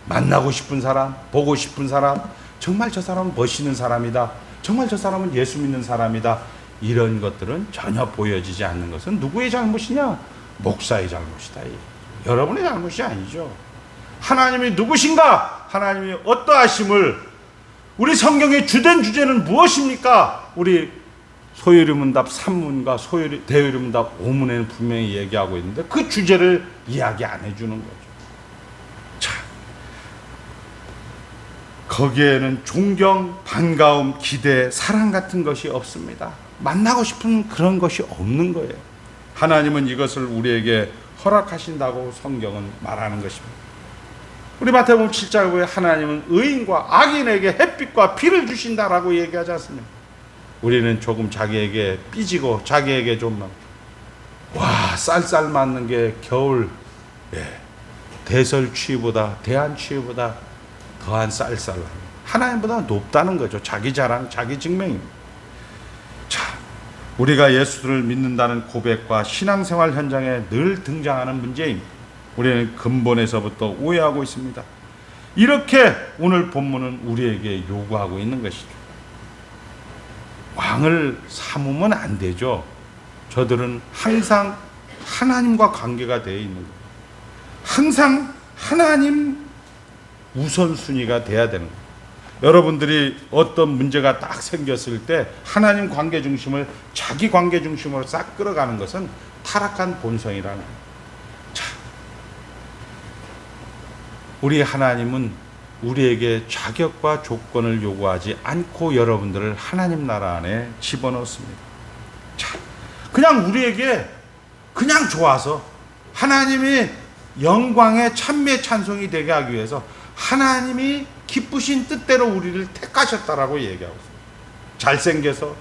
만나고 싶은 사람, 보고 싶은 사람, 정말 저 사람은 멋있는 사람이다. 정말 저 사람은 예수 믿는 사람이다. 이런 것들은 전혀 보여지지 않는 것은 누구의 잘못이냐? 목사의 잘못이다. 여러분의 잘못이 아니죠. 하나님이 누구신가? 하나님이 어떠하심을, 우리 성경의 주된 주제는 무엇입니까? 우리 소요리문답 3문과 대요리문답 5문에는 분명히 얘기하고 있는데 그 주제를 이야기 안 해주는 거죠. 자, 거기에는 존경, 반가움, 기대, 사랑 같은 것이 없습니다. 만나고 싶은 그런 것이 없는 거예요. 하나님은 이것을 우리에게 허락하신다고 성경은 말하는 것입니다. 우리 마태복음 7장 9에 하나님은 의인과 악인에게 햇빛과 비를 주신다라고 얘기하지 않습니까? 우리는 조금 자기에게 삐지고 자기에게 좀 쌀쌀 맞는 게 겨울 대설추위보다 대한추위보다 더한 쌀쌀함. 하나님보다 높다는 거죠. 자기 자랑, 자기 증명입니다. 자, 우리가 예수를 믿는다는 고백과 신앙생활 현장에 늘 등장하는 문제입니다. 우리는 근본에서부터 오해하고 있습니다. 이렇게 오늘 본문은 우리에게 요구하고 있는 것이죠. 왕을 삼으면 안 되죠. 저들은 항상 하나님과 관계가 되어 있는 거예요. 항상 하나님 우선순위가 돼야 되는 거예요. 여러분들이 어떤 문제가 딱 생겼을 때 하나님 관계 중심을 자기 관계 중심으로 싹 끌어가는 것은 타락한 본성이라는 거예요. 우리 하나님은 우리에게 자격과 조건을 요구하지 않고 여러분들을 하나님 나라 안에 집어넣습니다. 자, 그냥 우리에게 그냥 좋아서 하나님이 영광의 찬미의 찬송이 되게 하기 위해서 하나님이 기쁘신 뜻대로 우리를 택하셨다라고 얘기하고 있어요. 잘생겨서,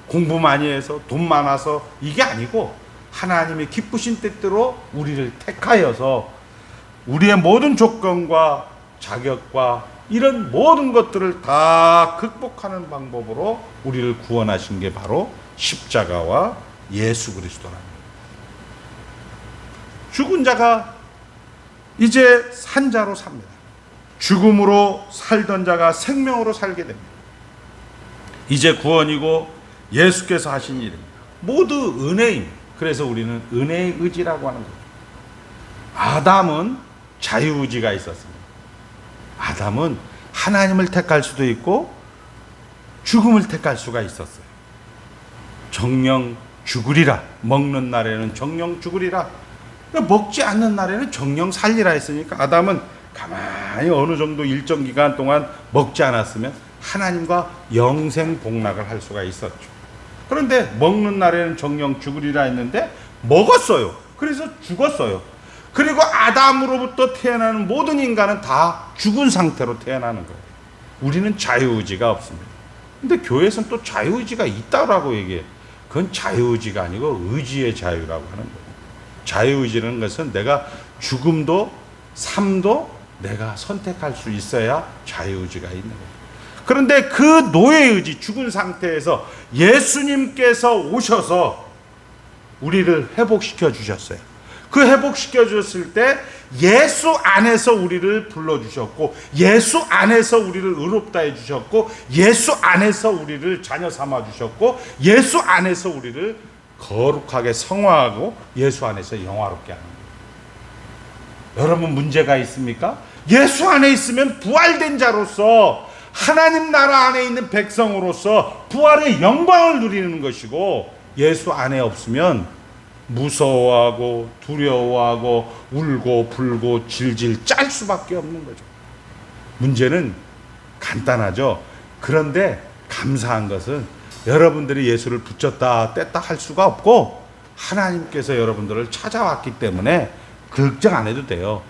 공부 많이 해서, 돈 많아서 이게 아니고 하나님이 기쁘신 뜻대로 우리를 택하여서 우리의 모든 조건과 자격과 이런 모든 것들을 다 극복하는 방법으로 우리를 구원하신 게 바로 십자가와 예수 그리스도라는 거예요. 죽은 자가 이제 산 자로 삽니다. 죽음으로 살던 자가 생명으로 살게 됩니다. 이제 구원이고 예수께서 하신 일입니다. 모두 은혜입니다. 그래서 우리는 은혜의 의지라고 하는 거죠. 아담은 자유의지가 있었습니다. 아담은 하나님을 택할 수도 있고 죽음을 택할 수가 있었어요. 정령 죽으리라. 먹는 날에는 정령 죽으리라. 먹지 않는 날에는 정령 살리라 했으니까 아담은 가만히 어느 정도 일정 기간 동안 먹지 않았으면 하나님과 영생 복락을 할 수가 있었죠. 그런데 먹는 날에는 정령 죽으리라 했는데 먹었어요. 그래서 죽었어요. 그리고 아담으로부터 태어나는 모든 인간은 다 죽은 상태로 태어나는 거예요. 우리는 자유의지가 없습니다. 근데 교회에서는 또 자유의지가 있다고 얘기해요. 그건 자유의지가 아니고 의지의 자유라고 하는 거예요. 자유의지라는 것은 내가 죽음도 삶도 내가 선택할 수 있어야 자유의지가 있는 거예요. 그런데 그 노예의지, 죽은 상태에서 예수님께서 오셔서 우리를 회복시켜 주셨어요. 그 회복시켜 주셨을 때 예수 안에서 우리를 불러주셨고 예수 안에서 우리를 의롭다 해주셨고 예수 안에서 우리를 자녀 삼아 주셨고 예수 안에서 우리를 거룩하게 성화하고 예수 안에서 영화롭게 하는 거예요. 여러분 문제가 있습니까? 예수 안에 있으면 부활된 자로서 하나님 나라 안에 있는 백성으로서 부활의 영광을 누리는 것이고 예수 안에 없으면 무서워하고 두려워하고 울고 불고 질질 짤 수밖에 없는 거죠. 문제는 간단하죠. 그런데 감사한 것은 여러분들이 예수를 붙였다 뗐다 할 수가 없고 하나님께서 여러분들을 찾아왔기 때문에 걱정 안 해도 돼요.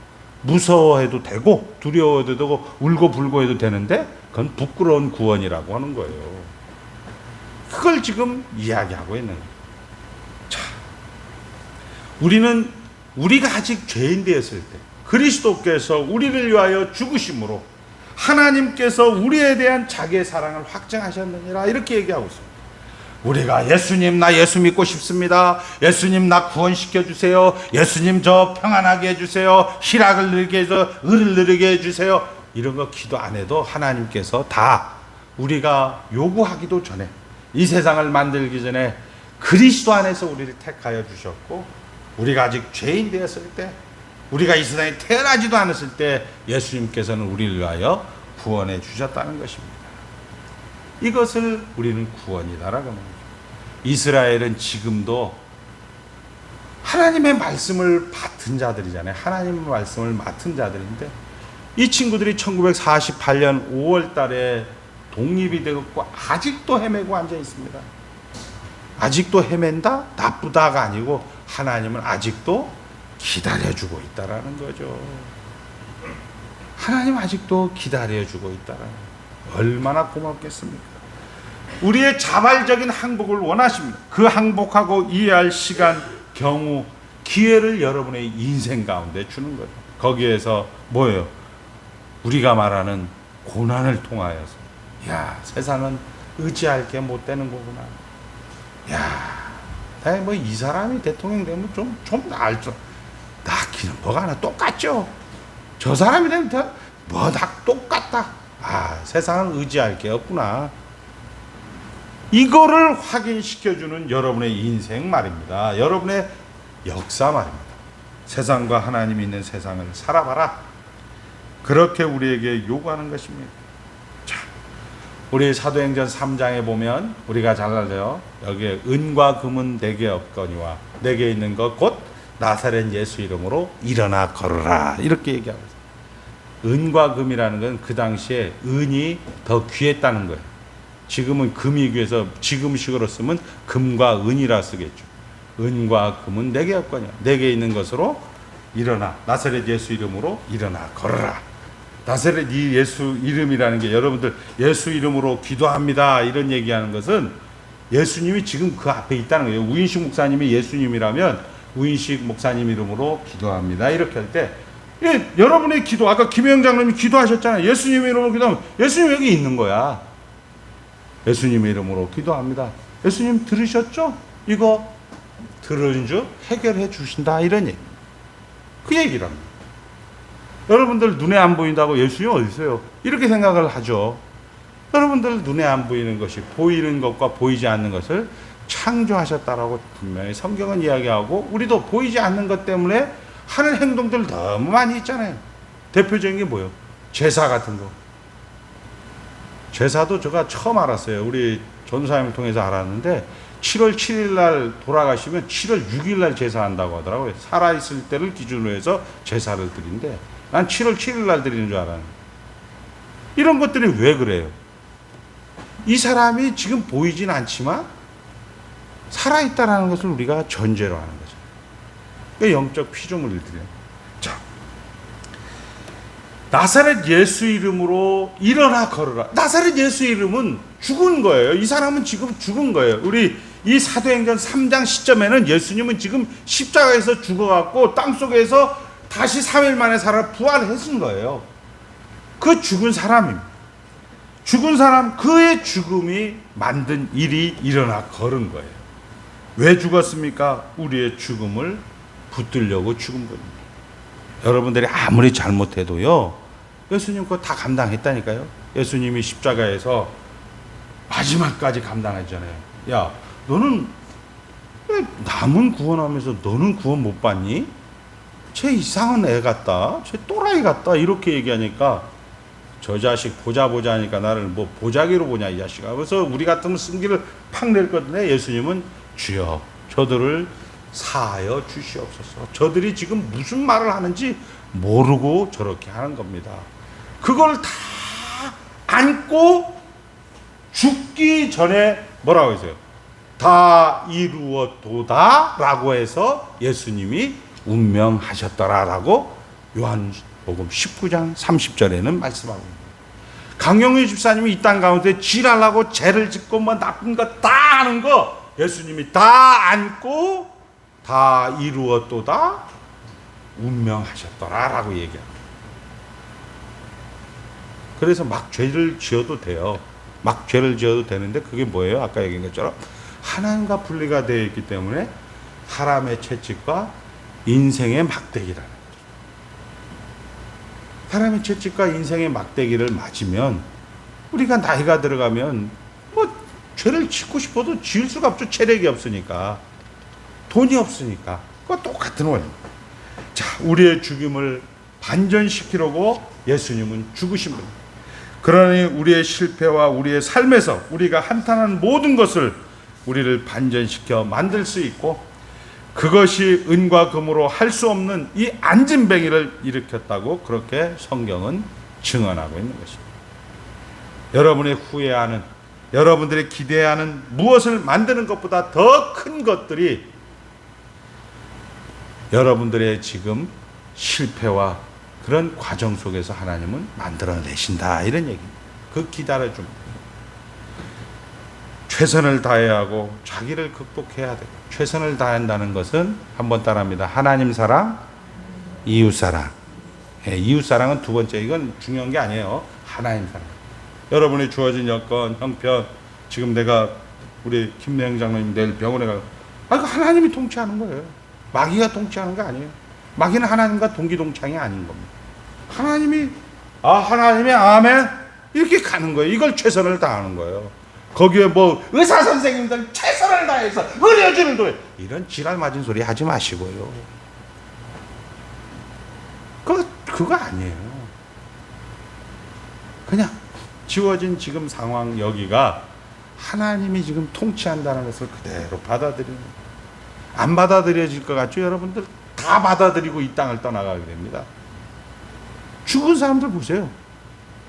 무서워해도 되고 두려워해도 되고 울고불고 해도 되는데 그건 부끄러운 구원이라고 하는 거예요. 그걸 지금 이야기하고 있는 거예요. 자, 우리가 아직 죄인 되었을 때 그리스도께서 우리를 위하여 죽으심으로 하나님께서 우리에 대한 자기의 사랑을 확증하셨느니라 이렇게 얘기하고 있습니다. 우리가 예수님 나 예수 믿고 싶습니다. 예수님 나 구원시켜 주세요. 예수님 저 평안하게 해주세요. 희락을 누리게 해서 을을 누리게 해주세요. 이런 거 기도 안 해도 하나님께서 다 우리가 요구하기도 전에 이 세상을 만들기 전에 그리스도 안에서 우리를 택하여 주셨고 우리가 아직 죄인 되었을 때 우리가 이 세상에 태어나지도 않았을 때 예수님께서는 우리를 위하여 구원해 주셨다는 것입니다. 이것을 우리는 구원이다라고 합니다. 이스라엘은 지금도 하나님의 말씀을 맡은 자들이잖아요. 하나님의 말씀을 맡은 자들인데 이 친구들이 1948년 5월 달에 독립이 되었고 아직도 헤매고 앉아 있습니다. 아직도 헤맨다? 나쁘다가 아니고 하나님은 아직도 기다려주고 있다라는 거죠. 하나님 아직도 기다려주고 있다라는 거예요. 얼마나 고맙겠습니까? 우리의 자발적인 항복을 원하십니다. 그 항복하고 이해할 시간, 경우, 기회를 여러분의 인생 가운데 주는 거죠. 거기에서 뭐예요? 우리가 말하는 고난을 통하여서 야, 세상은 의지할 게 못 되는 거구나. 야, 뭐 이 사람이 대통령 되면 좀 나을 줄. 낳기는 뭐가 하나 똑같죠. 저 사람이 되면 뭐 다 똑같다. 아, 세상은 의지할 게 없구나. 이거를 확인시켜주는 여러분의 인생 말입니다. 여러분의 역사 말입니다. 세상과 하나님이 있는 세상을 살아봐라. 그렇게 우리에게 요구하는 것입니다. 자, 우리 사도행전 3장에 보면 우리가 잘 알죠. 여기에 은과 금은 내게 없거니와 내게 있는 것 곧 나사렛 예수 이름으로 일어나 걸으라. 이렇게 얘기하고 있어요. 은과 금이라는 건 그 당시에 은이 더 귀했다는 거예요. 지금은 금이 귀해서 지금식으로 쓰면 금과 은이라 쓰겠죠. 은과 금은 내게 없거니와 내게 있는 것으로 일어나 나사렛 예수 이름으로 일어나 걸어라. 나사렛 이 예수 이름이라는 게 여러분들 예수 이름으로 기도합니다 이런 얘기하는 것은 예수님이 지금 그 앞에 있다는 거예요. 우인식 목사님이 예수님이라면 우인식 목사님 이름으로 기도합니다 이렇게 할 때 여러분의 기도 아까 김영 장로님이 기도하셨잖아요. 예수님 이름으로 기도하면 예수님 여기 있는 거야. 예수님 이름으로 기도합니다. 예수님 들으셨죠? 이거 들은 줄 해결해 주신다 이런 얘기. 그 얘기랍니다. 여러분들 눈에 안 보인다고 예수님 어디 있어요? 이렇게 생각을 하죠. 여러분들 눈에 안 보이는 것이 보이는 것과 보이지 않는 것을 창조하셨다라고 분명히 성경은 이야기하고 우리도 보이지 않는 것 때문에 하는 행동들 너무 많이 있잖아요. 대표적인 게 뭐예요? 제사 같은 거. 제사도 제가 처음 알았어요. 우리 전사님을 통해서 알았는데 7월 7일 날 돌아가시면 7월 6일 날 제사한다고 하더라고요. 살아있을 때를 기준으로 해서 제사를 드린데 난 7월 7일 날 드리는 줄 알았는데 이런 것들이 왜 그래요? 이 사람이 지금 보이진 않지만 살아있다라는 것을 우리가 전제로 하는 거죠. 그러니까 영적 피조물을 드려요. 자, 나사렛 예수 이름으로 일어나 걸어라. 나사렛 예수 이름은 죽은 거예요. 이 사람은 지금 죽은 거예요. 우리 이 사도행전 3장 시점에는 예수님은 지금 십자가에서 죽어갖고 땅속에서 다시 3일 만에 살아 부활했은 거예요. 그 죽은 사람입니다. 죽은 사람 그의 죽음이 만든 일이 일어나 걸은 거예요. 왜 죽었습니까? 우리의 죽음을 붙들려고 죽은 겁니다. 여러분들이 아무리 잘못해도요, 예수님 그거 다 감당했다니까요. 예수님이 십자가에서 마지막까지 감당했잖아요. 야, 너는 왜 남은 구원하면서 너는 구원 못 받니? 쟤 이상한 애 같다. 쟤 또라이 같다. 이렇게 얘기하니까 저 자식 보자 하니까 나를 뭐 보자기로 보냐 이 자식아. 그래서 우리 같으면 승기를 팍 낼 건데 예수님은 주여 저들을 사하여 주시옵소서. 저들이 지금 무슨 말을 하는지 모르고 저렇게 하는 겁니다. 그걸 다 안고 죽기 전에 뭐라고 했어요? 다 이루었도다 라고 해서 예수님이 운명하셨더라라고 요한복음 19장 30절에는 말씀하고 있습니다. 강영희 집사님이 이 땅 가운데 지랄하고 죄를 짓고 뭐 나쁜 거 다 하는 거 예수님이 다 안고 다 이루었도다 운명하셨더라라고 얘기합니다. 그래서 막 죄를 지어도 돼요. 막 죄를 지어도 되는데 그게 뭐예요? 아까 얘기한 것처럼 하나님과 분리가 되어 있기 때문에 사람의 채찍과 인생의 막대기라는 거죠. 사람의 채찍과 인생의 막대기를 맞으면 우리가 나이가 들어가면 뭐 죄를 짓고 싶어도 지을 수가 없죠. 체력이 없으니까, 돈이 없으니까. 그거 똑같은 원리입니다. 자, 우리의 죽임을 반전시키려고 예수님은 죽으신 분입니다. 그러니 우리의 실패와 우리의 삶에서 우리가 한탄한 모든 것을 우리를 반전시켜 만들 수 있고, 그것이 은과 금으로 할 수 없는 이 안진뱅이를 일으켰다고 그렇게 성경은 증언하고 있는 것입니다. 여러분의 후회하는, 여러분들이 기대하는 무엇을 만드는 것보다 더 큰 것들이 여러분들의 지금 실패와 그런 과정 속에서 하나님은 만들어내신다, 이런 얘기입니다. 그 기다려줍니다. 최선을 다해야 하고 자기를 극복해야 되고, 최선을 다한다는 것은 한번 따라합니다. 하나님 사랑, 이웃 사랑. 이웃 사랑은 두 번째, 이건 중요한 게 아니에요. 하나님 사랑. 여러분이 주어진 여건, 형편, 지금 내가 우리 김내영 장로님 내일 병원에 가고, 그 하나님이 통치하는 거예요. 마귀가 통치하는 거 아니에요. 마귀는 하나님과 동기동창이 아닌 겁니다. 하나님이 아멘 이렇게 가는 거예요. 이걸 최선을 다하는 거예요. 거기에 뭐 의사 선생님들 최선을 다해서 의료진을 도해, 이런 지랄 맞은 소리 하지 마시고요. 그거 아니에요. 그냥 지워진 지금 상황, 여기가 하나님이 지금 통치한다는 것을 그대로 받아들이는 거예요. 안 받아들여질 것 같죠? 여러분들 다 받아들이고 이 땅을 떠나가게 됩니다. 죽은 사람들 보세요.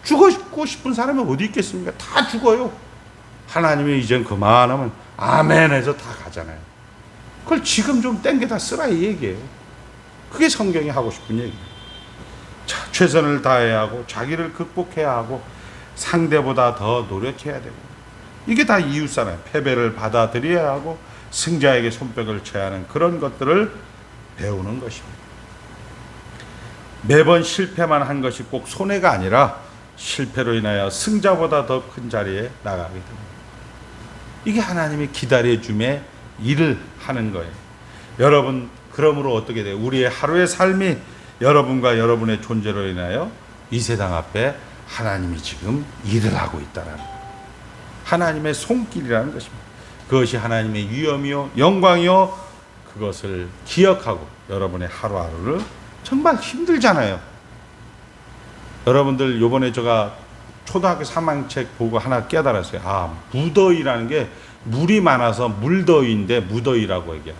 죽고 싶은 사람이 어디 있겠습니까? 다 죽어요. 하나님이 이젠 그만하면 아멘 해서 다 가잖아요. 그걸 지금 좀 땡겨다 쓰라, 이 얘기예요. 그게 성경이 하고 싶은 얘기예요. 자, 최선을 다해야 하고 자기를 극복해야 하고 상대보다 더 노력해야 되고, 이게 다 이웃사람, 패배를 받아들여야 하고 승자에게 손뼉을 쳐야 하는 그런 것들을 배우는 것입니다. 매번 실패만 한 것이 꼭 손해가 아니라 실패로 인하여 승자보다 더 큰 자리에 나가게 됩니다. 이게 하나님이 기다려줌의 일을 하는 거예요. 여러분, 그러므로 어떻게 돼요? 우리의 하루의 삶이 여러분과 여러분의 존재로 인하여 이 세상 앞에 하나님이 지금 일을 하고 있다는 거예요. 하나님의 손길이라는 것입니다. 그것이 하나님의 위엄이요 영광이요, 그것을 기억하고 여러분의 하루하루를, 정말 힘들잖아요. 여러분들 요번에 제가 초등학교 3학년 책 보고 하나 깨달았어요. 무더위라는 게 물이 많아서 물더위인데 무더위라고 얘기해요.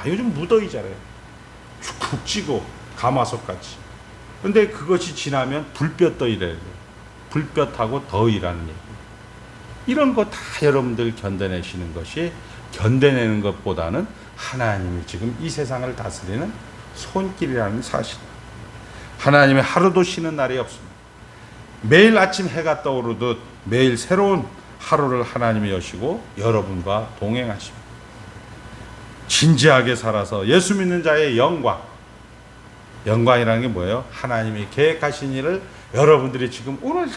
요즘 무더위잖아요. 푹 찌고 가마솥같이. 근데 그것이 지나면 불볕더위래요. 불볕하고 더위라는 얘기. 이런 거 다 여러분들 견뎌내시는 것이, 견뎌내는 것보다는 하나님이 지금 이 세상을 다스리는 손길이라는 사실입니다. 하나님의 하루도 쉬는 날이 없습니다. 매일 아침 해가 떠오르듯 매일 새로운 하루를 하나님이 여시고 여러분과 동행하십니다. 진지하게 살아서 예수 믿는 자의 영광이라는 게 뭐예요? 하나님이 계획하신 일을 여러분들이 지금 오늘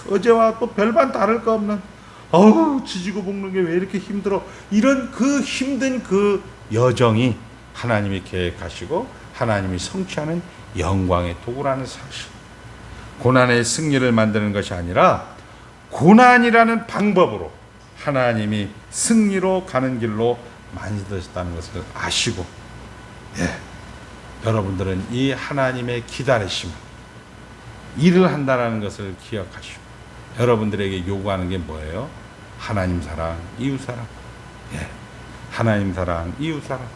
어제와 또 별반 다를 거 없는, 지지고 볶는 게 왜 이렇게 힘들어, 이런 그 힘든 그 여정이 하나님이 계획하시고 하나님이 성취하는 영광의 도구라는 사실. 고난의 승리를 만드는 것이 아니라 고난이라는 방법으로 하나님이 승리로 가는 길로 만드셨다는 것을 아시고, 여러분들은 이 하나님의 기다리심, 일을 한다는 것을 기억하시고, 여러분들에게 요구하는 게 뭐예요? 하나님 사랑, 이웃 사랑. 하나님 사랑, 이웃 사랑.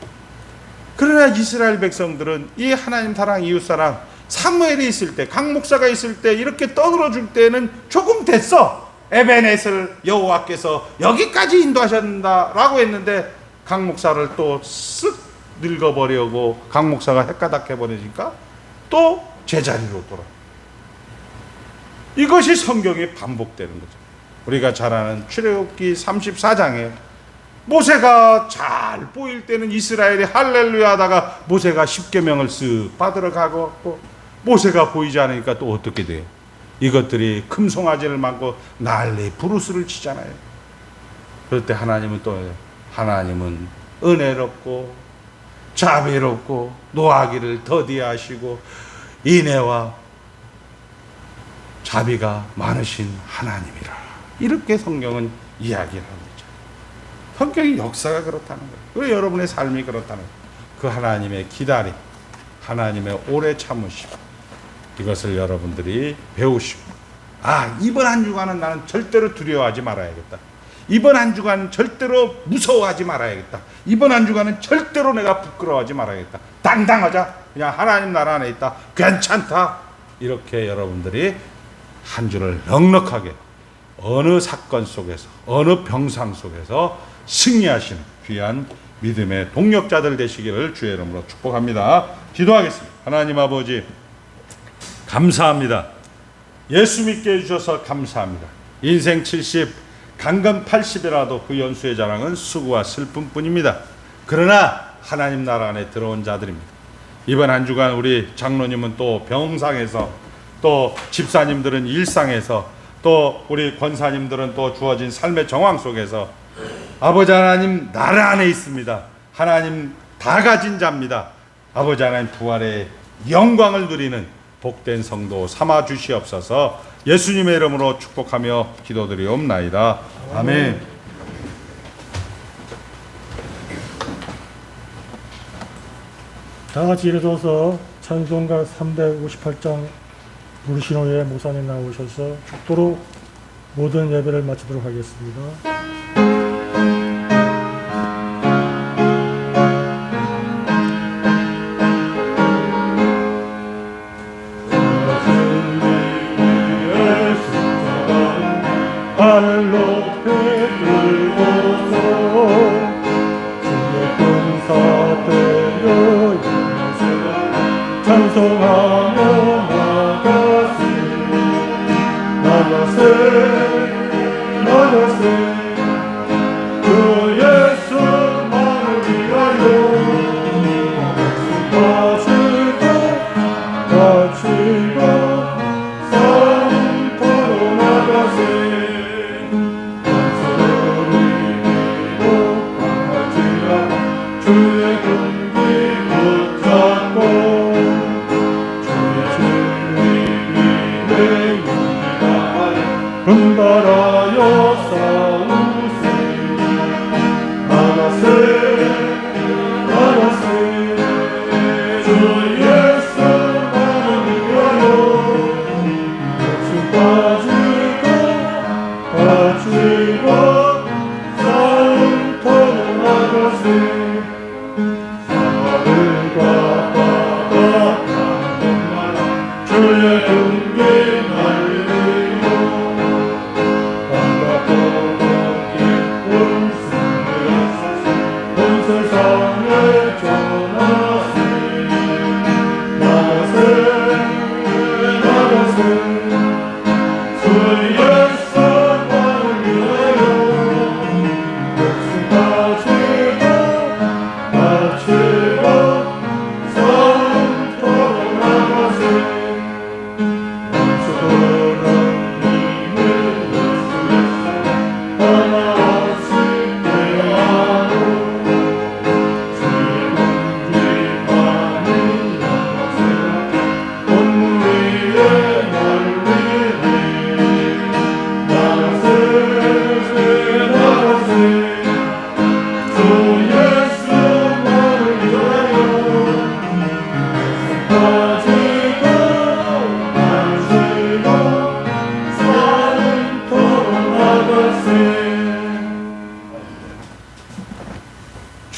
그러나 이스라엘 백성들은 이 하나님 사랑, 이웃 사랑, 사무엘이 있을 때, 강 목사가 있을 때 이렇게 떠들어 줄 때는 조금 됐어. 에베네셀 여호와께서 여기까지 인도하셨다라고 했는데 강 목사를 또 쓱 늙어버리고 강 목사가 헷가닥해 버리니까 또 제자리로 돌아. 이것이 성경에 반복되는 거죠. 우리가 잘 아는 출애굽기 34장에 모세가 잘 보일 때는 이스라엘이 할렐루야 하다가 모세가 십계명을 쓱 받으러 가고 모세가 보이지 않으니까 또 어떻게 돼요? 이것들이 금송아지를 만고 난리 부르스를 치잖아요. 그럴 때 하나님은 하나님은 은혜롭고 자비롭고 노하기를 더디하시고 인애와 자비가 많으신 하나님이라. 이렇게 성경은 이야기를 합니다. 성경의 역사가 그렇다는 거예요. 왜 여러분의 삶이 그렇다는 거예요. 그 하나님의 기다림, 하나님의 오래 참으심, 이것을 여러분들이 배우시고, 이번 한 주간은 나는 절대로 두려워하지 말아야겠다. 이번 한 주간은 절대로 무서워하지 말아야겠다. 이번 한 주간은 절대로 내가 부끄러워하지 말아야겠다. 당당하자. 그냥 하나님 나라 안에 있다. 괜찮다. 이렇게 여러분들이 한 주를 넉넉하게 어느 사건 속에서, 어느 병상 속에서 승리하시는 귀한 믿음의 동력자들 되시기를 주의 이름으로 축복합니다. 기도하겠습니다. 하나님 아버지, 감사합니다. 예수 믿게 해주셔서 감사합니다. 인생 70, 강건 80이라도 그 연수의 자랑은 수고와 슬픔뿐입니다. 그러나 하나님 나라 안에 들어온 자들입니다. 이번 한 주간 우리 장로님은 또 병상에서, 또 집사님들은 일상에서, 또 우리 권사님들은 또 주어진 삶의 정황 속에서 아버지 하나님 나라 안에 있습니다. 하나님 다 가진 자입니다. 아버지 하나님 부활의 영광을 누리는 복된 성도 삼아 주시옵소서. 예수님의 이름으로 축복하며 기도드리옵나이다. 아멘. 다 같이 일어서서 찬송가 358장 부르신 후에 목사님 나오셔서 축도로 모든 예배를 마치도록 하겠습니다.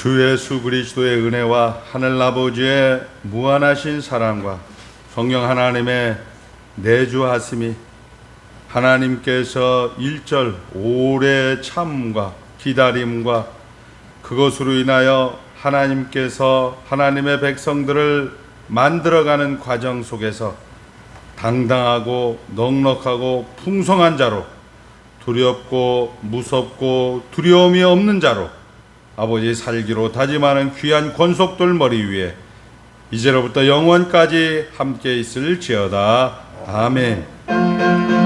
주 예수 그리스도의 은혜와 하늘 아버지의 무한하신 사랑과 성령 하나님의 내주하심이 하나님께서 일절 오래 참과 기다림과 그것으로 인하여 하나님께서 하나님의 백성들을 만들어가는 과정 속에서 당당하고 넉넉하고 풍성한 자로, 두렵고 무섭고 두려움이 없는 자로 아버지 살기로 다짐하는 귀한 권속들 머리 위에 이제로부터 영원까지 함께 있을지어다. 아멘.